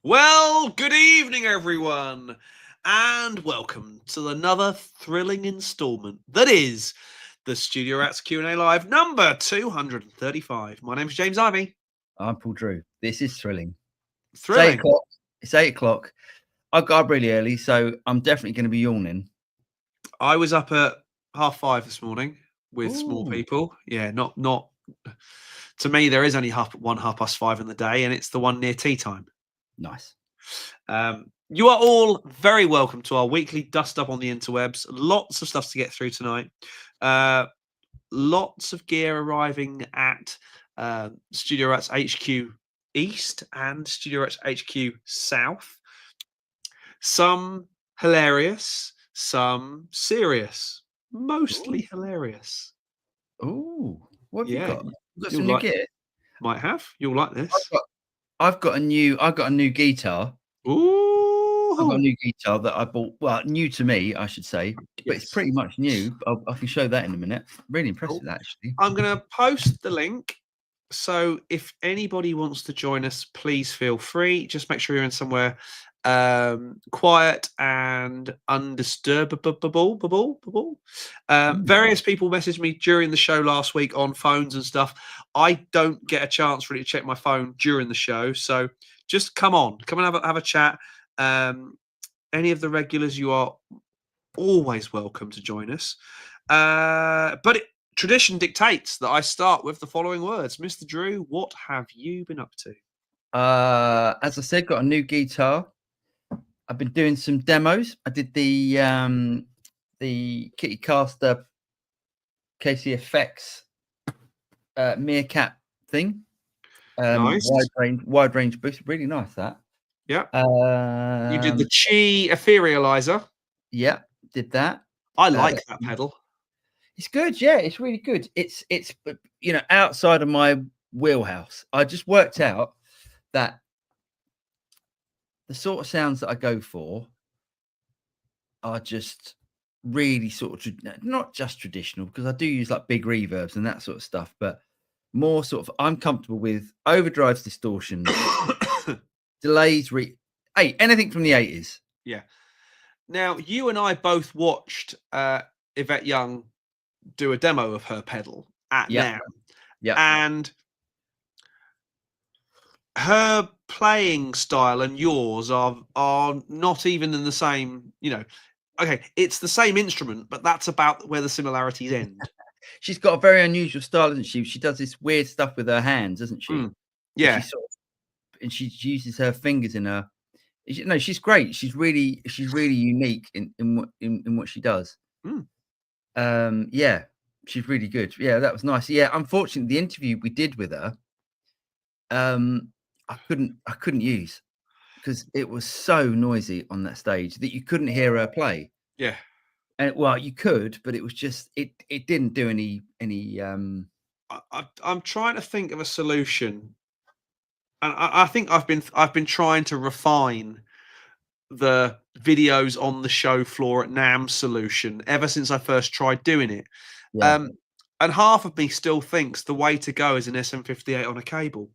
Well, good evening, everyone, and welcome to another thrilling installment that is the Studio Rats Q&A Live number 235. My name's James Ivy. I'm Paul Drew. This is thrilling. It's 8 Thrilling. o'clock. It's 8 o'clock. I got up really early, so I'm definitely going to be yawning. I was up at 5:30 this morning with small Ooh. people. Yeah, not. To me, there is only one 5:30 in the day, and it's the one near tea time. Nice. You are all very welcome to our weekly dust up on the interwebs. Lots of stuff to get through tonight. Lots of gear arriving at Studio Rats HQ East and Studio Rats HQ South. Some hilarious, some serious, mostly hilarious. Ooh, what have you Yeah, got? You got you'll some new like. gear. Might have. You'll like this. I've got a new guitar. I've got a Ooh, new guitar that I bought. Well, new to me, I should say, but it's yes. pretty much new. I can show that in a minute. Really impressed Cool. with that, actually. I'm going to post the link. So if anybody wants to join us, please feel free. Just make sure you're in somewhere quiet and undisturbable. Various people messaged me during the show last week on phones and stuff. I don't get a chance really to check my phone during the show. So just come and have a chat. Any of the regulars, you are always welcome to join us. Tradition dictates that I start with the following words. Mr. Drew, what have you been up to? As I said, got a new guitar. I've been doing some demos. I did the Kitty Caster KCFX Meerkat thing. Nice. Wide range boost. Really nice that. Yeah. You did the Chi Etherealizer. Yeah, did that. I like that pedal. It's good. Yeah, it's really good. It's outside of my wheelhouse. I just worked out that the sort of sounds that I go for are just really sort of not just traditional, because I do use like big reverbs and that sort of stuff, but more sort of I'm comfortable with overdrives, distortions, delays, anything from the 80s. Yeah. Now, you and I both watched Yvette Young do a demo of her pedal at NAMM. Yeah. And her playing style and yours are not even in the same, okay, it's the same instrument, but that's about where the similarities end. She's got a very unusual style, isn't she? She does this weird stuff with her hands, doesn't she? Yeah. And she uses her fingers in her. No, she's great. She's really unique in what she does. Yeah, she's really good. Yeah, that was nice. Yeah, unfortunately, the interview we did with her, I couldn't use, because it was so noisy on that stage that you couldn't hear her play. Yeah. And well, you could, but it was just it didn't do any. I'm trying to think of a solution, and I think I've been trying to refine the videos on the show floor at NAMM solution ever since I first tried doing it. Yeah. And half of me still thinks the way to go is an SM58 on a cable.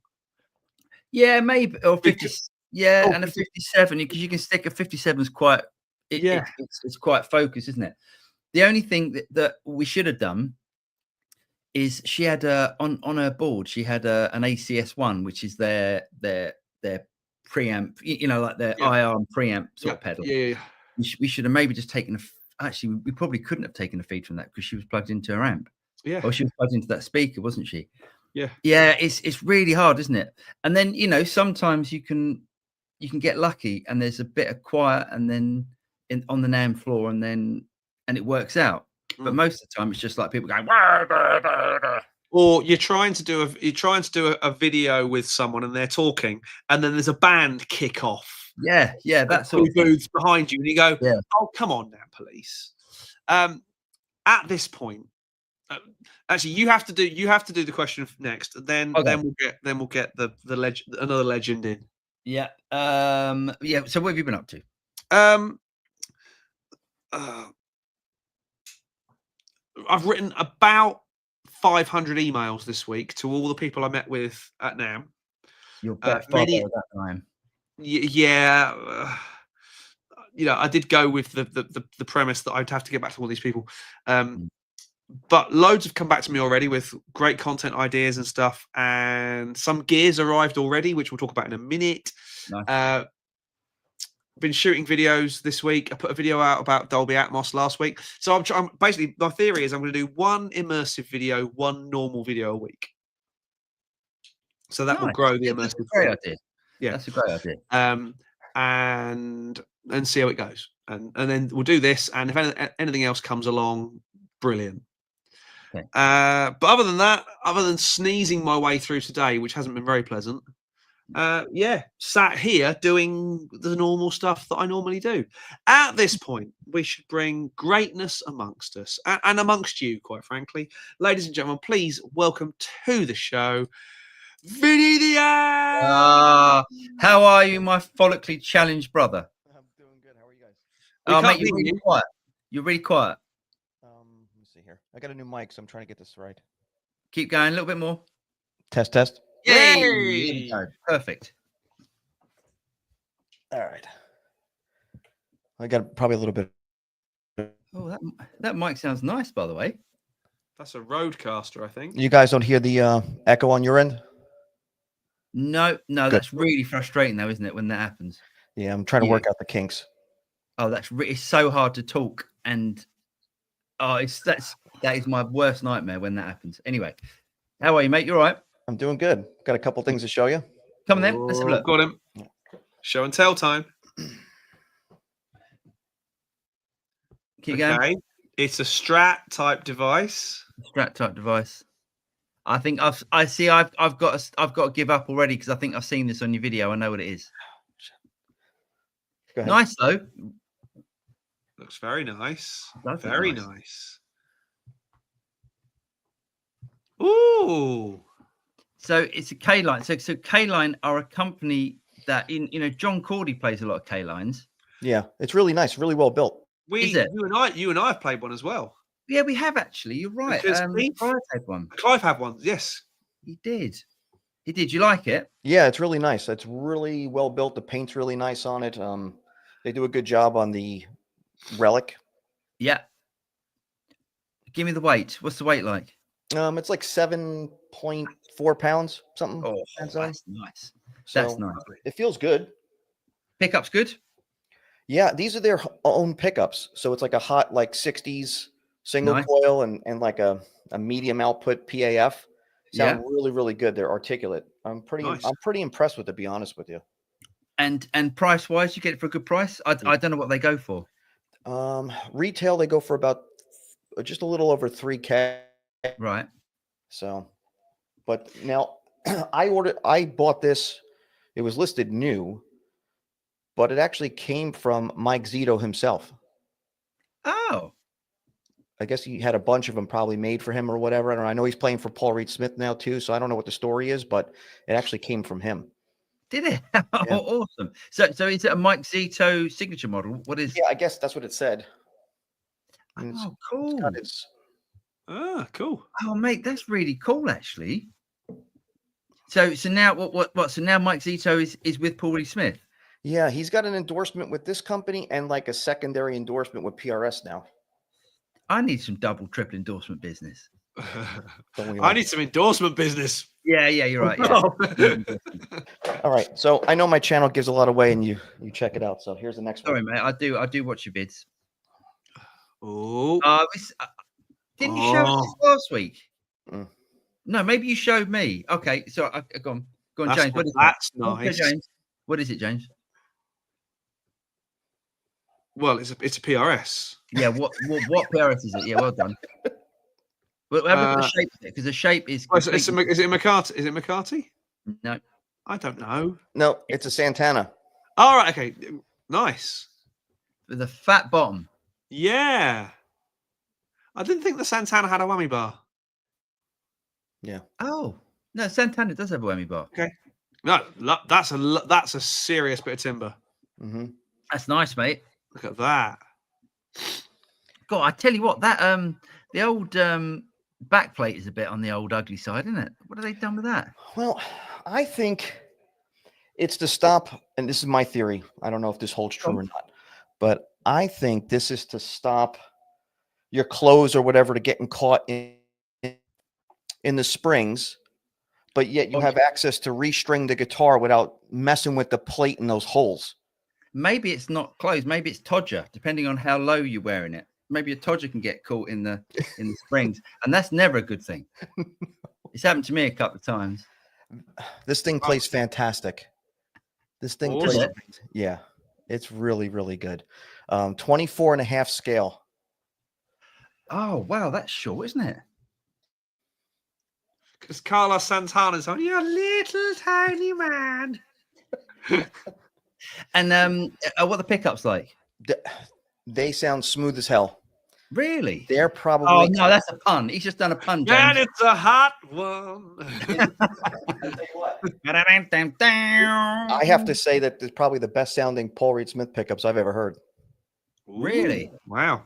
Yeah, maybe, or 50. Yeah, and a 50. 57, because you can stick a 57 is quite. It's quite focused, isn't it? The only thing that we should have done is she had on her board, she had an ACS1, which is their preamp, like their IR and preamp sort of pedal. Yeah. We should have maybe just taken actually, we probably couldn't have taken a feed from that, because she was plugged into her amp. Yeah. Or she was plugged into that speaker, wasn't she? Yeah. Yeah, it's really hard, isn't it? And then, sometimes you can get lucky and there's a bit of quiet, and then on the NAMM floor, and it works out. But most of the time it's just like people going, or you're trying to do a video with someone and they're talking, and then there's a band kick off. Yeah, that's sort of booths behind you, and you go, yeah. Oh, come on now, police. At this point, actually, you have to do the question next. Then we'll get the legend, another legend in. Yeah. Yeah. So what have you been up to? I've written about 500 emails this week to all the people I met with at NAMM. You're far better at that than I am. Yeah. I did go with the premise that I'd have to get back to all these people. Mm. But loads have come back to me already with great content ideas and stuff, and some gears arrived already, which we'll talk about in a minute. Nice. Been shooting videos this week. I put a video out about Dolby Atmos last week. So I'm basically, my theory is I'm going to do one immersive video, one normal video a week. So that will Nice. grow the Yeah, that's a immersive great thing. idea. Yeah. That's a great idea. And see how it goes. And then we'll do this. And if anything else comes along, brilliant. Okay. But other than that, other than sneezing my way through today, which hasn't been very pleasant, sat here doing the normal stuff that I normally do. At this point, we should bring greatness amongst us and amongst you, quite frankly. Ladies and gentlemen, please welcome to the show, Vinny the Ass! How are you, my follically challenged brother? I'm doing good. How are you guys? We Oh, can't mate, you're hear really you. quiet. You're really quiet. Let me see here. I got a new mic, so I'm trying to get this right. Keep going a little bit more. Test. Yay! Yay! Here we go. Perfect. All right. I got probably a little bit. Oh, that mic sounds nice, by the way. That's a Roadcaster, I think. You guys don't hear the echo on your end? No, Good. that's really frustrating, though, isn't it, when that happens? Yeah, I'm trying to work out the kinks. Oh, it's so hard to talk, and that is my worst nightmare when that happens. Anyway, how are you, mate? You all right? I'm doing good. Got a couple things to show you. Come on then, let's have a look. Got him. Show and tell time. Keep going. It's a Strat type device. Strat type device. I think I've got to give up already because I think I've seen this on your video. I know what it is. Go ahead. Nice though. Looks very nice. That's Very nice. nice. Ooh. So it's a K-Line. So K-Line are a company that John Cordy plays a lot of K-Lines. Yeah, it's really nice, really well built. Is it? You and I have played one as well. Yeah, we have actually. You're right. Because Clive had one. Clive had one. Yes, He did. You like it? Yeah, it's really nice. It's really well built. The paint's really nice on it. They do a good job on the relic. Yeah. Give me the weight. What's the weight like? It's like 7.4 pounds, something. Oh, that's nice. So That's nice. it feels good. Pickup's good. Yeah, these are their own pickups. So it's like a hot, like 60s single Nice. coil and like a medium output PAF. Sound really, really good. They're articulate. I'm pretty impressed with it, to be honest with you. And price wise, you get it for a good price. I don't know what they go for. Retail, they go for about just a little over $3K. Right. So, but now I bought this. It was listed new, but it actually came from Mike Zito himself. Oh. I guess he had a bunch of them probably made for him or whatever. I don't know. I know he's playing for Paul Reed Smith now too, so I don't know what the story is, but it actually came from him. Did it? Oh, yeah. Awesome. So is it a Mike Zito signature model? What is? Yeah, I guess that's what it said. Oh, cool. Cool. Oh, mate, that's really cool, actually. So now what? So now Mike Zito is with Paul Reed Smith. Yeah, he's got an endorsement with this company and like a secondary endorsement with PRS now. I need some double, triple endorsement business. I need some endorsement business. Yeah, you're right. Yeah. All right. So I know my channel gives a lot away and you check it out. So here's the next one. Sorry, mate. I do watch your vids. Oh. Didn't you show us this last week? No, maybe you showed me. Okay, so go on, James. That's nice. Okay, James. What is it, James? Well, it's a PRS. Yeah. What PRS is it? Yeah, well done. But have a look at the shape of it, because the shape is. Is it McCarty? Is it McCarty? No. I don't know. No, it's a Santana. All right. Okay. Nice. With a fat bottom. Yeah. I didn't think the Santana had a whammy bar. Yeah. Oh no, Santana does have a whammy bar. Okay. No, that's a serious bit of timber. Mm-hmm. That's nice, mate. Look at that. God, I tell you what, that the old backplate is a bit on the old ugly side, isn't it? What have they done with that? Well, I think It's to stop, and this is my theory. I don't know if this holds true or not, but I think this is to stop your clothes or whatever to getting caught in the springs, but yet you have access to restring the guitar without messing with the plate in those holes. Maybe it's not closed. Maybe it's todger, depending on how low you're wearing it. Maybe a todger can get caught in the springs, and that's never a good thing. It's happened to me a couple of times. This thing plays fantastic. This thing Awesome. plays, yeah, it's really, really good. 24.5 scale. Oh, wow, that's short, isn't it? Because Carlos Santana's on, you're a little tiny man. And what are the pickups like? They sound smooth as hell. Really? They're probably. Oh no, that's a pun. He's just done a pun, James. And it's a hot one. I have to say that it's probably the best sounding Paul Reed Smith pickups I've ever heard. Really? Wow.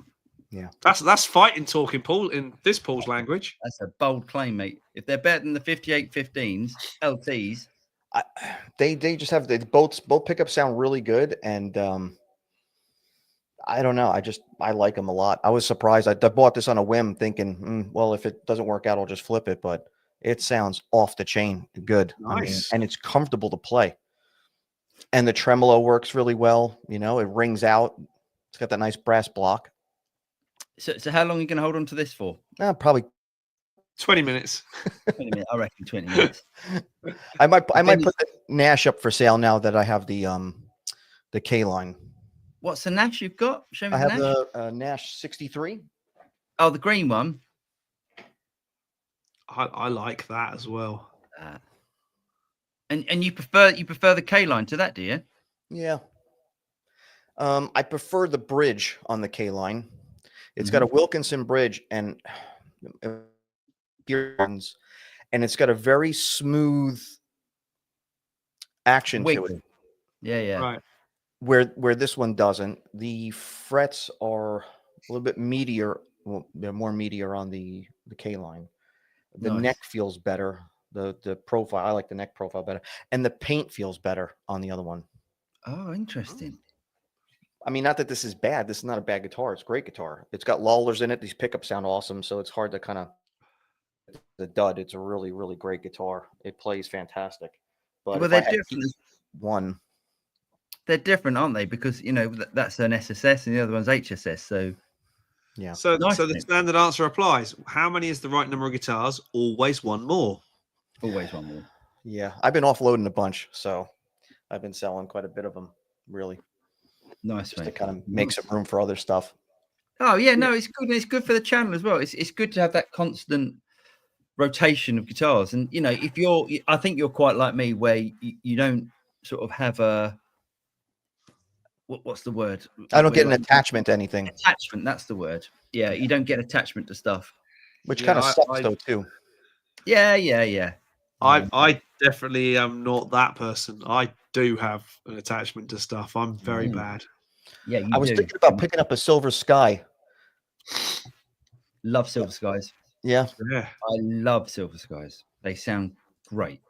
Yeah. That's fighting talk in Paul's language. That's a bold claim, mate. If they're better than the 5815s, LTs, they just have both pickups sound really good, and I don't know. I like them a lot. I was surprised. I bought this on a whim, thinking, well, if it doesn't work out, I'll just flip it. But it sounds off the chain good. Nice. I mean, and it's comfortable to play. And the tremolo works really well. You know, it rings out. It's got that nice brass block. So how long are you going to hold on to this for? Probably 20 minutes. 20 minutes. I reckon 20 minutes. I might put the Nash up for sale now that I have the K line. What's the Nash you've got? Show me I the have Nash. the Nash 63. Oh, the green one. I like that as well. And you prefer the K line to that, do you? Yeah. I prefer the bridge on the K line. It's got a Wilkinson bridge and it's got a very smooth action to it. Yeah. Right. Where this one doesn't. The frets are a little bit meatier. Well, they're more meatier on the K line. The neck feels better. The profile, I like the neck profile better, and the paint feels better on the other one. Oh, interesting. I mean, not that this is bad. This is not a bad guitar. It's a great guitar. It's got lollers in it. These pickups sound awesome, so it's hard to kind of the dud. It's a really, really great guitar. It plays fantastic. But Well, they're different. One. They're different, aren't they? Because that's an SSS and the other one's HSS. So yeah. So the standard answer applies. How many is the right number of guitars? Always one more. Always one more. Yeah, I've been offloading a bunch, so I've been selling quite a bit of them. Really nice, just to kind of make some room for other stuff. Oh yeah, no, it's good. It's good for the channel as well. It's good to have that constant rotation of guitars. And if I think you're quite like me, where you don't sort of have a what's the word? I don't get an attachment to anything. Attachment, that's the word. Yeah, you don't get attachment to stuff, which kind of sucks though too. Yeah. I definitely am not that person. I do have an attachment to stuff. I'm very bad. Yeah, I was thinking about picking up a Silver Sky. Love Silver Skies. Yeah. I love Silver Skies. They sound great.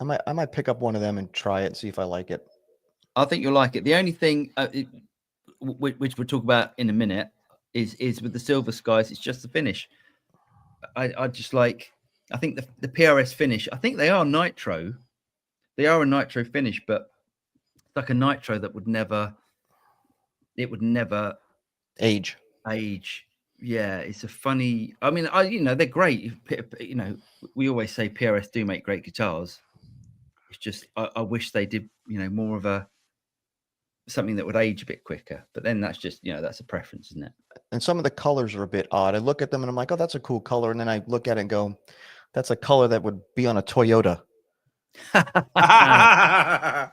I might pick up one of them and try it and see if I like it. I think you'll like it. The only thing, which we'll talk about in a minute, is with the Silver Skies. It's just the finish. I just like. I think the PRS finish. I think they are nitro. They are a nitro finish, but it's like a nitro that would never. It would never age. Yeah, it's a funny. I mean, they're great. We always say PRS do make great guitars. It's just I wish they did. More of something that would age a bit quicker. But then that's just that's a preference, isn't it? And some of the colors are a bit odd. I look at them and I'm like, oh, that's a cool color, and then I look at it and go, that's a color that would be on a Toyota. Yeah.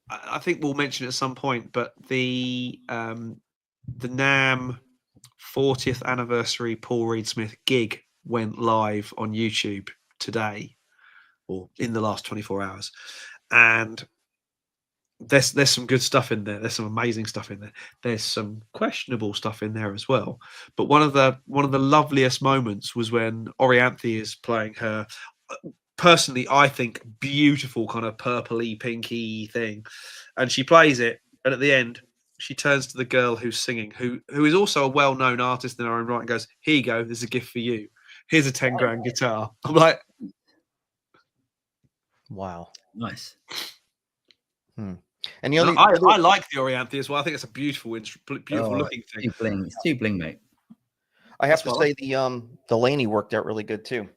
I think we'll mention it at some point, but the NAMM 40th anniversary Paul Reed Smith gig went live on YouTube today, or in the last 24 hours. And there's some good stuff in there. There's some amazing stuff in there. There's some questionable stuff in there as well. But one of the loveliest moments was when Orianthe is playing her. Personally, I think beautiful kind of purpley, pinky thing, and she plays it, and at the end, she turns to the girl who's singing, who is also a well-known artist in her own right, and goes, "Here you go. This is a gift for you. Here's a 10 grand guitar." I'm like, Wow. Nice. And the only, I like the Orianthe as well. I think it's a beautiful looking thing. Too bling. It's too bling, mate. I have to say the Laney worked out really good too.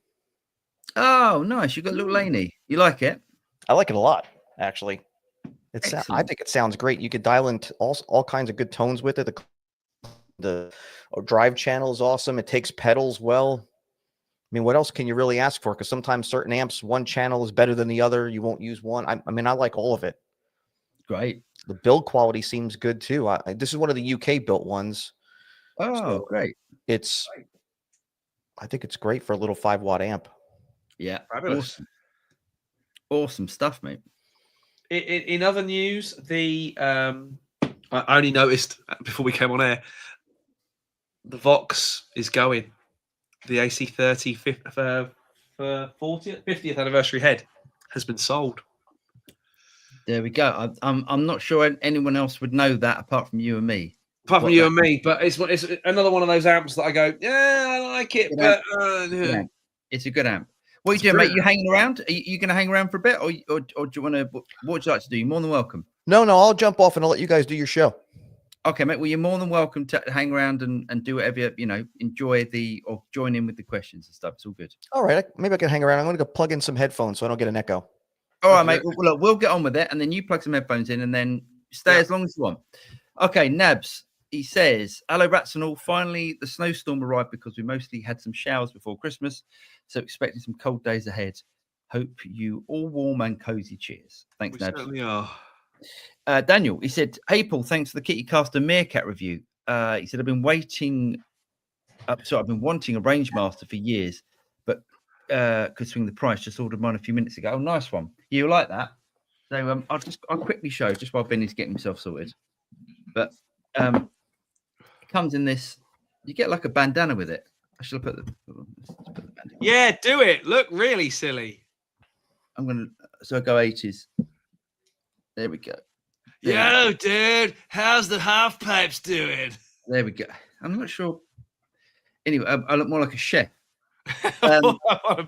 Oh, nice. You got little Laney. You like it? I like it a lot, actually. I Excellent. think it sounds great. You could dial in all kinds of good tones with it. The drive channel is awesome. It takes pedals well. I mean, what else can you really ask for? Because sometimes certain amps, one channel is better than the other. You won't use one. I mean, I like all of it. Great. The build quality seems good too. This is one of the UK built ones. Oh, So great. I think it's great for a little 5-watt amp. Yeah. Fabulous. Awesome stuff, mate. In other news, I only noticed before we came on air, the Vox is going. The AC30 50th anniversary head has been sold. There we go. I'm not sure anyone else would know that apart from you and me. Apart from you and me, but it's another one of those amps that I go, yeah, I like it, but it's a good amp. What are you doing, mate? You hanging around? Are you going to hang around for a bit, or do you want to? What would you like to do? You're more than welcome. No, I'll jump off and I'll let you guys do your show. Okay, mate. Well, you're more than welcome to hang around and do whatever enjoy or join in with the questions and stuff. It's all good. All right, maybe I can hang around. I'm going to go plug in some headphones so I don't get an echo. All right, mate. Well, look, we'll get on with it, and then you plug some headphones in, and then stay as long as you want. Okay, Nabs. He says, "Hello, rats and all. Finally, the snowstorm arrived because we mostly had some showers before Christmas, so expecting some cold days ahead. Hope you all warm and cozy. Cheers. Thanks, Nabs. Certainly are." Daniel, he said, "Hey, Paul, thanks for the Kitty Caster Meerkat review." He said, I've been wanting a Rangemaster for years, but could swing the price. Just ordered mine a few minutes ago. Oh, nice one. You like that? So I'll quickly show just while Benny's getting himself sorted. But it comes in this. You get like a bandana with it. I should put the bandana. Yeah, do it. Look really silly. So I go 80s. There we go. Yo, dude, how's the half pipes doing? There we go. I'm not sure. Anyway, I look more like a chef. On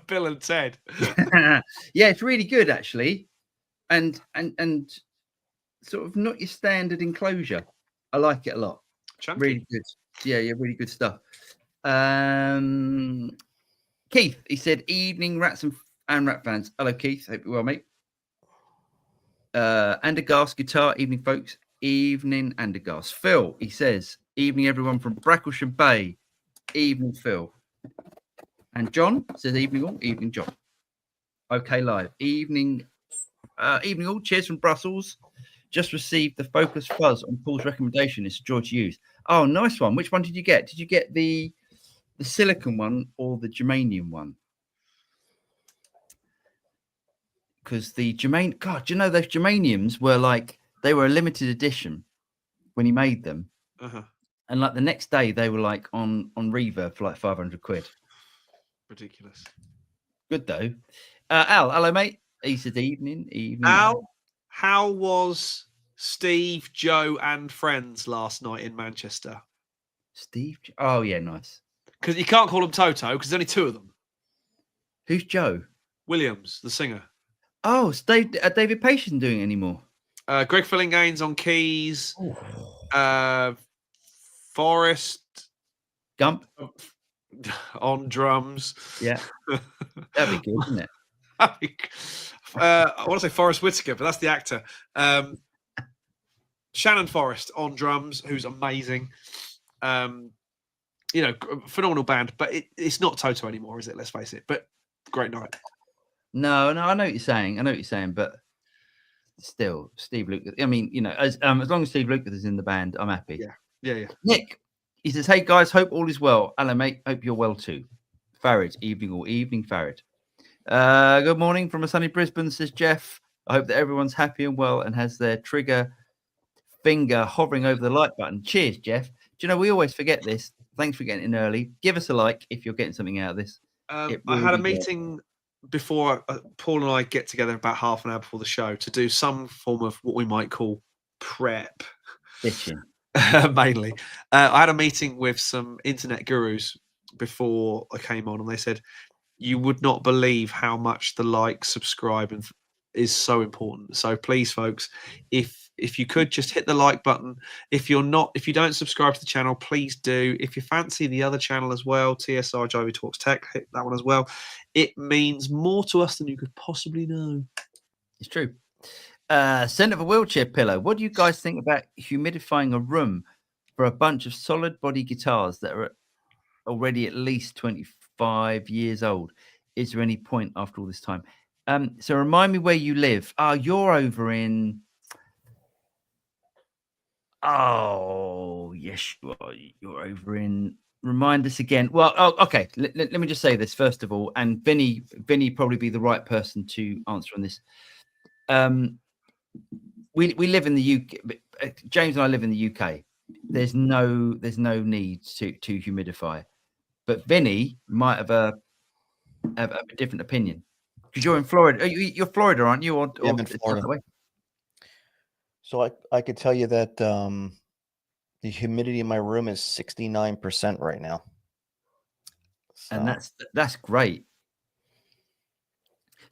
Bill and Ted. Yeah, it's really good actually, and sort of not your standard enclosure. I like it a lot. Chunky. Really good. Yeah, really good stuff. Keith, he said, "Evening, rats and rat fans." Hello, Keith. Hope you're well, mate. Andergas guitar. Evening, folks. Evening, Andergas. Phil, he says, "Evening, everyone from Bracklesham Bay." Evening, Phil. And John says, "Evening all." Evening, John. Okay, live. Evening all. Cheers from Brussels. Just received the Focus Fuzz on Paul's recommendation. It's a joy to use. Oh, nice one. Which one did you get? Did you get the silicon one or the germanium one? Because the germanium, God, do you know those germaniums were they were a limited edition when he made them. Uh-huh. And the next day they were on Reverb for 500 quid. Ridiculous. Good though. Al, hello, mate. He said, evening. Al, how was Steve, Joe, and friends last night in Manchester? Steve? Oh, yeah, nice. Because you can't call them Toto because there's only two of them. Who's Joe? Williams, the singer. Oh, David Page isn't doing it anymore. Greg Fillingane's on keys. Forrest Gump on drums. Yeah, that'd be good, wouldn't it? I want to say Forrest Whitaker, but that's the actor. Shannon Forrest on drums, who's amazing. Phenomenal band, but it's not Toto anymore, is it? Let's face it. But great night. No, I know what you're saying. But still, Steve Lucas. I mean, as long as Steve Lucas is in the band, I'm happy. Yeah. Nick, he says, "Hey guys, hope all is well. Hello, mate. Hope you're well too." Farid, evening, Farid. Good morning from a sunny Brisbane, says Jeff. I hope that everyone's happy and well and has their trigger finger hovering over the like button. Cheers, Jeff. Do you know, we always forget this. Thanks for getting in early. Give us a like if you're getting something out of this. I had a meeting before Paul and I get together about half an hour before the show to do some form of what we might call prep. Bitching. Mainly. I had a meeting with some internet gurus before I came on, and they said, you would not believe how much the like, subscribe, and is so important. So please, folks, if you could just hit the like button. If you don't subscribe to the channel, please do. If you fancy the other channel as well, TSR Joey Talks Tech, hit that one as well. It means more to us than you could possibly know. It's true. Scent of a wheelchair pillow. What do you guys think about humidifying a room for a bunch of solid body guitars that are already at least 25 years old? Is there any point after all this time? So remind me where you live. You're over in... Oh, yes, you are. You're over in... Remind us again. Well, okay. Let me just say this first of all, and Vinny probably be the right person to answer on this. We live in the UK. James and I live in the UK. There's no need to humidify, but Vinny might have a different opinion because you're in Florida. You're Florida, aren't you? Or I'm in Florida. So I could tell you that the humidity in my room is 69% right now. So, and that's great.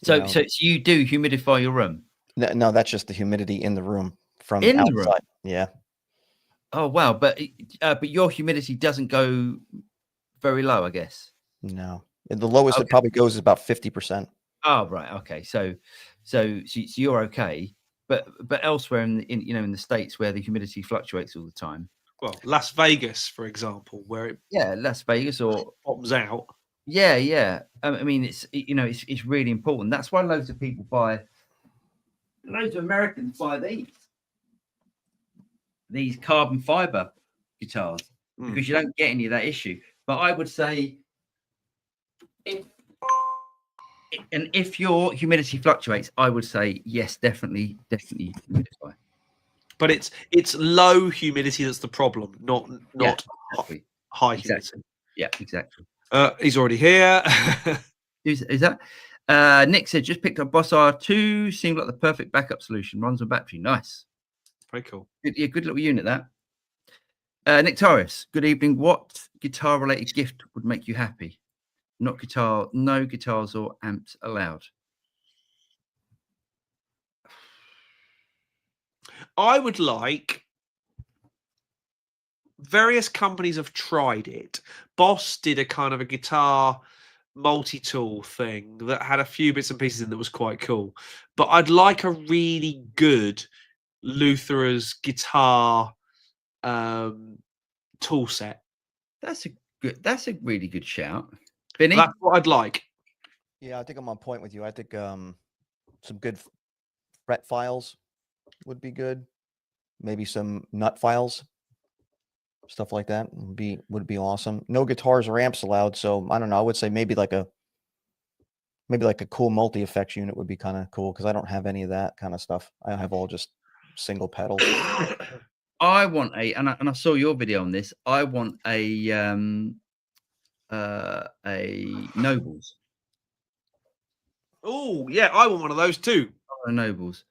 So you do humidify your room? No, that's just the humidity in the room from in outside. The room? Yeah. Oh wow, but your humidity doesn't go very low, I guess. No, the lowest it probably goes is about 50%. Oh right, okay. So you're okay, but elsewhere in the States where the humidity fluctuates all the time. Well, Las Vegas, for example, where it Las Vegas or bottoms out. Yeah. I mean, it's really important. That's why loads of Americans buy these carbon fiber guitars because you don't get any of that issue. But I would say, if your humidity fluctuates, I would say yes, definitely humidify. But it's low humidity that's the problem, not exactly. high humidity. Yeah, exactly. He's already here. Is that? Nick said just picked up Boss R2. Seemed like the perfect backup solution. Runs on battery. Nice. Very cool. Good little unit that. Nick Torres. Good evening. What guitar-related gift would make you happy? No guitars or amps allowed. I would like... Various companies have tried it. Boss did a kind of a guitar multi-tool thing that had a few bits and pieces in that was quite cool. But I'd like a really good Luther's guitar tool set. That's a really good shout. Vinny? That's what I'd like. Yeah, I think I'm on point with you. I think some good fret files would be good. Maybe some nut files. Stuff like that would be awesome. No guitars or amps allowed, so I don't know. I would say maybe like a cool multi-effects unit would be kind of cool because I don't have any of that kind of stuff. I have all just single pedals. I want and I saw your video on this. I want a Nobles. Oh yeah, I want one of those too. Nobles.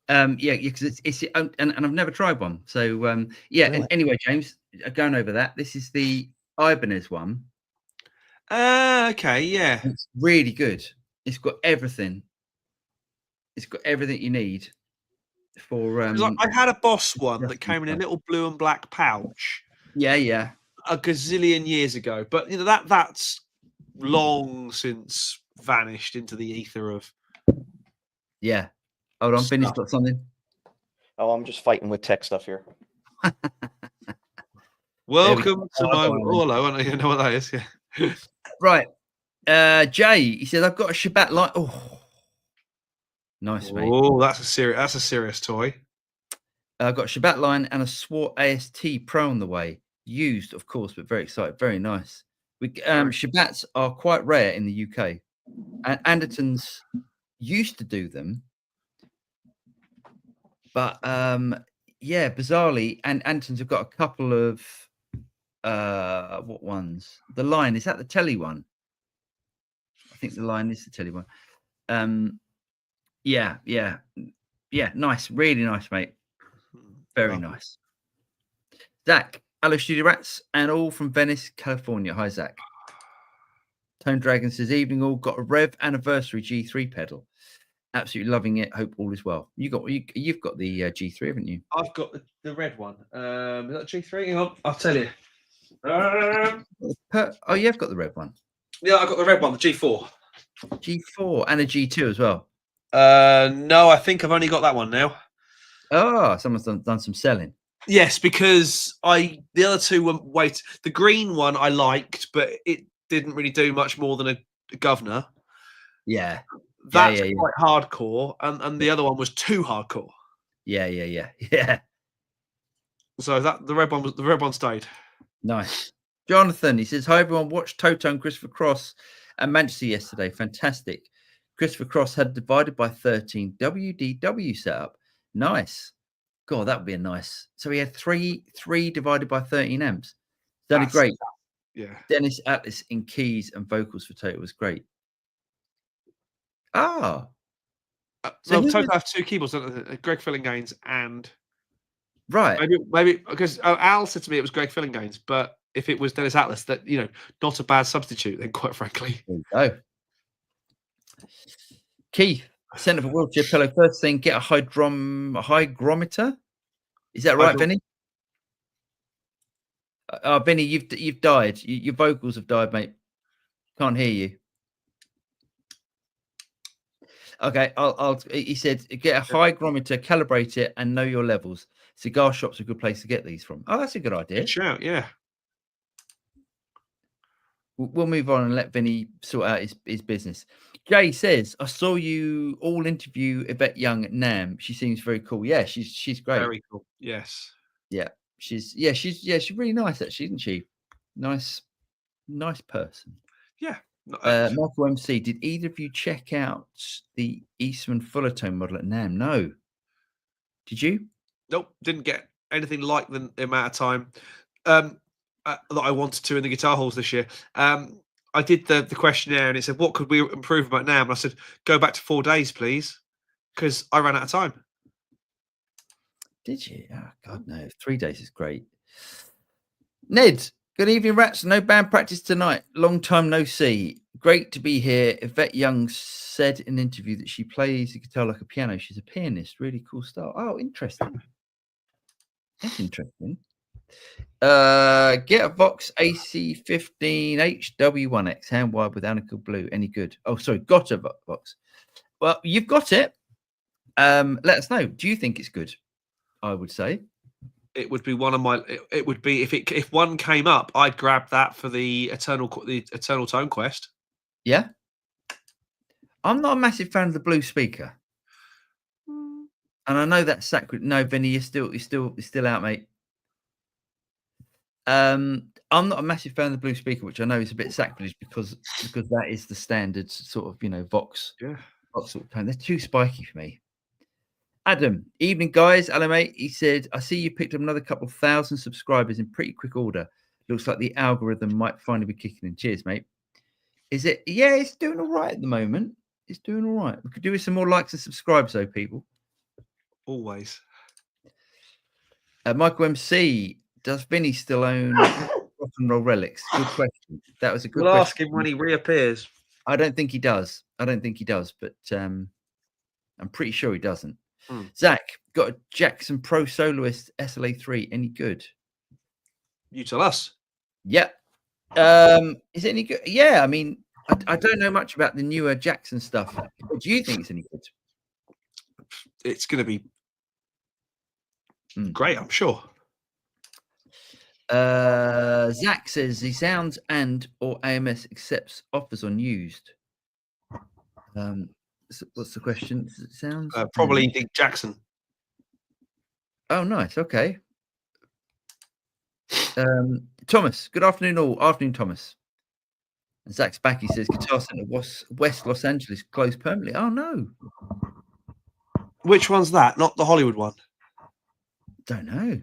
Because it's and I've never tried one. So really? Anyway, James, going over that. This is the Ibanez one. Okay, yeah. It's really good. It's got everything. It's got everything you need for I had a Boss one that came in a little blue and black pouch. Yeah. A gazillion years ago. But that's long since vanished into the ether of Hold on, Vinny's got something. Oh, I'm just fighting with tech stuff here. Welcome to my hello. I don't know what that is. Yeah. Right. Jay, he says I've got a Shabbat line. Oh, nice, mate. Oh, that's a serious toy. I've got a Shabbat line and a Swart AST Pro on the way. Used, of course, but very excited. Very nice. Shabbats are quite rare in the UK. And Andertons used to do them. But yeah, bizarrely, and Anton's have got a couple of what ones? The Line, is that the telly one? I think the Line is the telly one. Yeah, nice, really nice, mate. Very Lovely. nice. Zach, hello, Studio Rats, and all from Venice, California. Hi, Zach. Tone Dragon says, evening all, got a Rev Anniversary G3 pedal. Absolutely loving it. Hope all is well. You've got the G3, haven't you? I've got the red one. Is that G3? Hang on, I'll tell you. Oh, you've got the red one. Yeah, I got the red one, the G4. G4 and a G2 as well. No, I think I've only got that one now. Oh, someone's done some selling. Yes, because the other two were the green one I liked, but it didn't really do much more than a governor. Yeah. That's quite hardcore, and the other one was too hardcore. Yeah. So the red one stayed. Nice. Jonathan, he says, hi everyone, watched Toto and Christopher Cross at Manchester yesterday. Fantastic. Christopher Cross had divided by 13 WDW setup. Nice. God, that would be a nice. So he had three divided by 13 amps. Sounded great. Yeah. Dennis Atlas in keys and vocals for Toto was great. Ah. So Toto have two keyboards, Greg Fillinganes and right. Maybe because Al said to me it was Greg Fillinganes, but if it was Dennis Atlas, that not a bad substitute. Then, quite frankly. There you go. Keith, Centre for Wheelchair Pillow. First thing, get a hygrometer. Is that right, Vinny? Vinny, you've died. Your vocals have died, mate. Can't hear you. Okay, he said get a hygrometer, calibrate it, and know your levels. Cigar shops are a good place to get these from. Oh, that's a good idea. Good shout, yeah. We'll move on and let Vinny sort out his business. Jay says, I saw you all interview Yvette Young at NAMM. She seems very cool. Yeah, she's great. Very cool. Yes. Yeah. She's really nice, actually, isn't she? Nice person. Yeah. Michael MC, did either of you check out the Eastman Fullertone model at NAMM? No. Did you? Nope. Didn't get anything like the amount of time that I wanted to in the guitar halls this year. I did the questionnaire and it said, what could we improve about NAMM? And I said, go back to 4 days, please, because I ran out of time. Did you? Oh, God, no. 3 days is great. Ned, good evening, Rats. No band practice tonight. Long time no see. Great to be here. Yvette Young said in an interview that she plays the guitar like a piano. She's a pianist. Really cool style. Oh, interesting. That's interesting. Get a Vox AC15 HW1X hand wired with Anical Blue. Any good? Oh, sorry, got a Vox. Well, you've got it. Let us know. Do you think it's good? I would say it would be one of my. It would be if one came up, I'd grab that for the Eternal Tone Quest. Yeah, I'm not a massive fan of the blue speaker, and I know that's sacred. No, Vinny, you're still out, mate. I'm not a massive fan of the blue speaker, which I know is a bit sacrilege because that is the standard sort of Vox. Yeah, Vox sort of tone. They're too spiky for me. Adam, evening guys. Hello, mate. He said, I see you picked up another couple of thousand subscribers in pretty quick order. Looks like the algorithm might finally be kicking in. Cheers, mate. Is it? Yeah, it's doing all right at the moment. It's doing all right. We could do with some more likes and subscribes, though, people. Always. Michael MC, does Vinny still own rock and roll relics? Good question. That was a good question. We'll ask him when he reappears. I don't think he does. But I'm pretty sure he doesn't. Zach, got a Jackson Pro Soloist SLA3. Any good? You tell us. Yeah. Is it any good? Yeah, I mean, I don't know much about the newer Jackson stuff. But do you think it's any good? It's going to be great, I'm sure. Zach says he sounds or AMS accepts offers on used. What's the question? Does it sound probably Dick Jackson. Oh, nice. Okay. Thomas, good afternoon all. Afternoon, Thomas. And Zach's back. He says Guitar Center West Los Angeles closed permanently. Oh no. Which one's that? Not the Hollywood one. Don't know.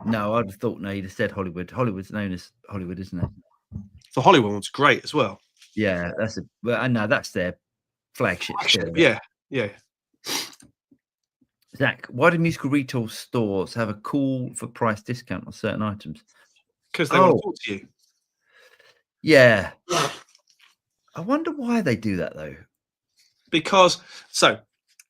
No, I'd have thought no. You'd have said Hollywood. Hollywood's known as Hollywood, isn't it? The Hollywood one's great as well. Yeah, that's a. Well, I know that's their flagship store. Yeah, yeah. Zach, why do musical retail stores have a call for price discount on certain items? Because they want to talk to you. Yeah. I wonder why they do that though. Because so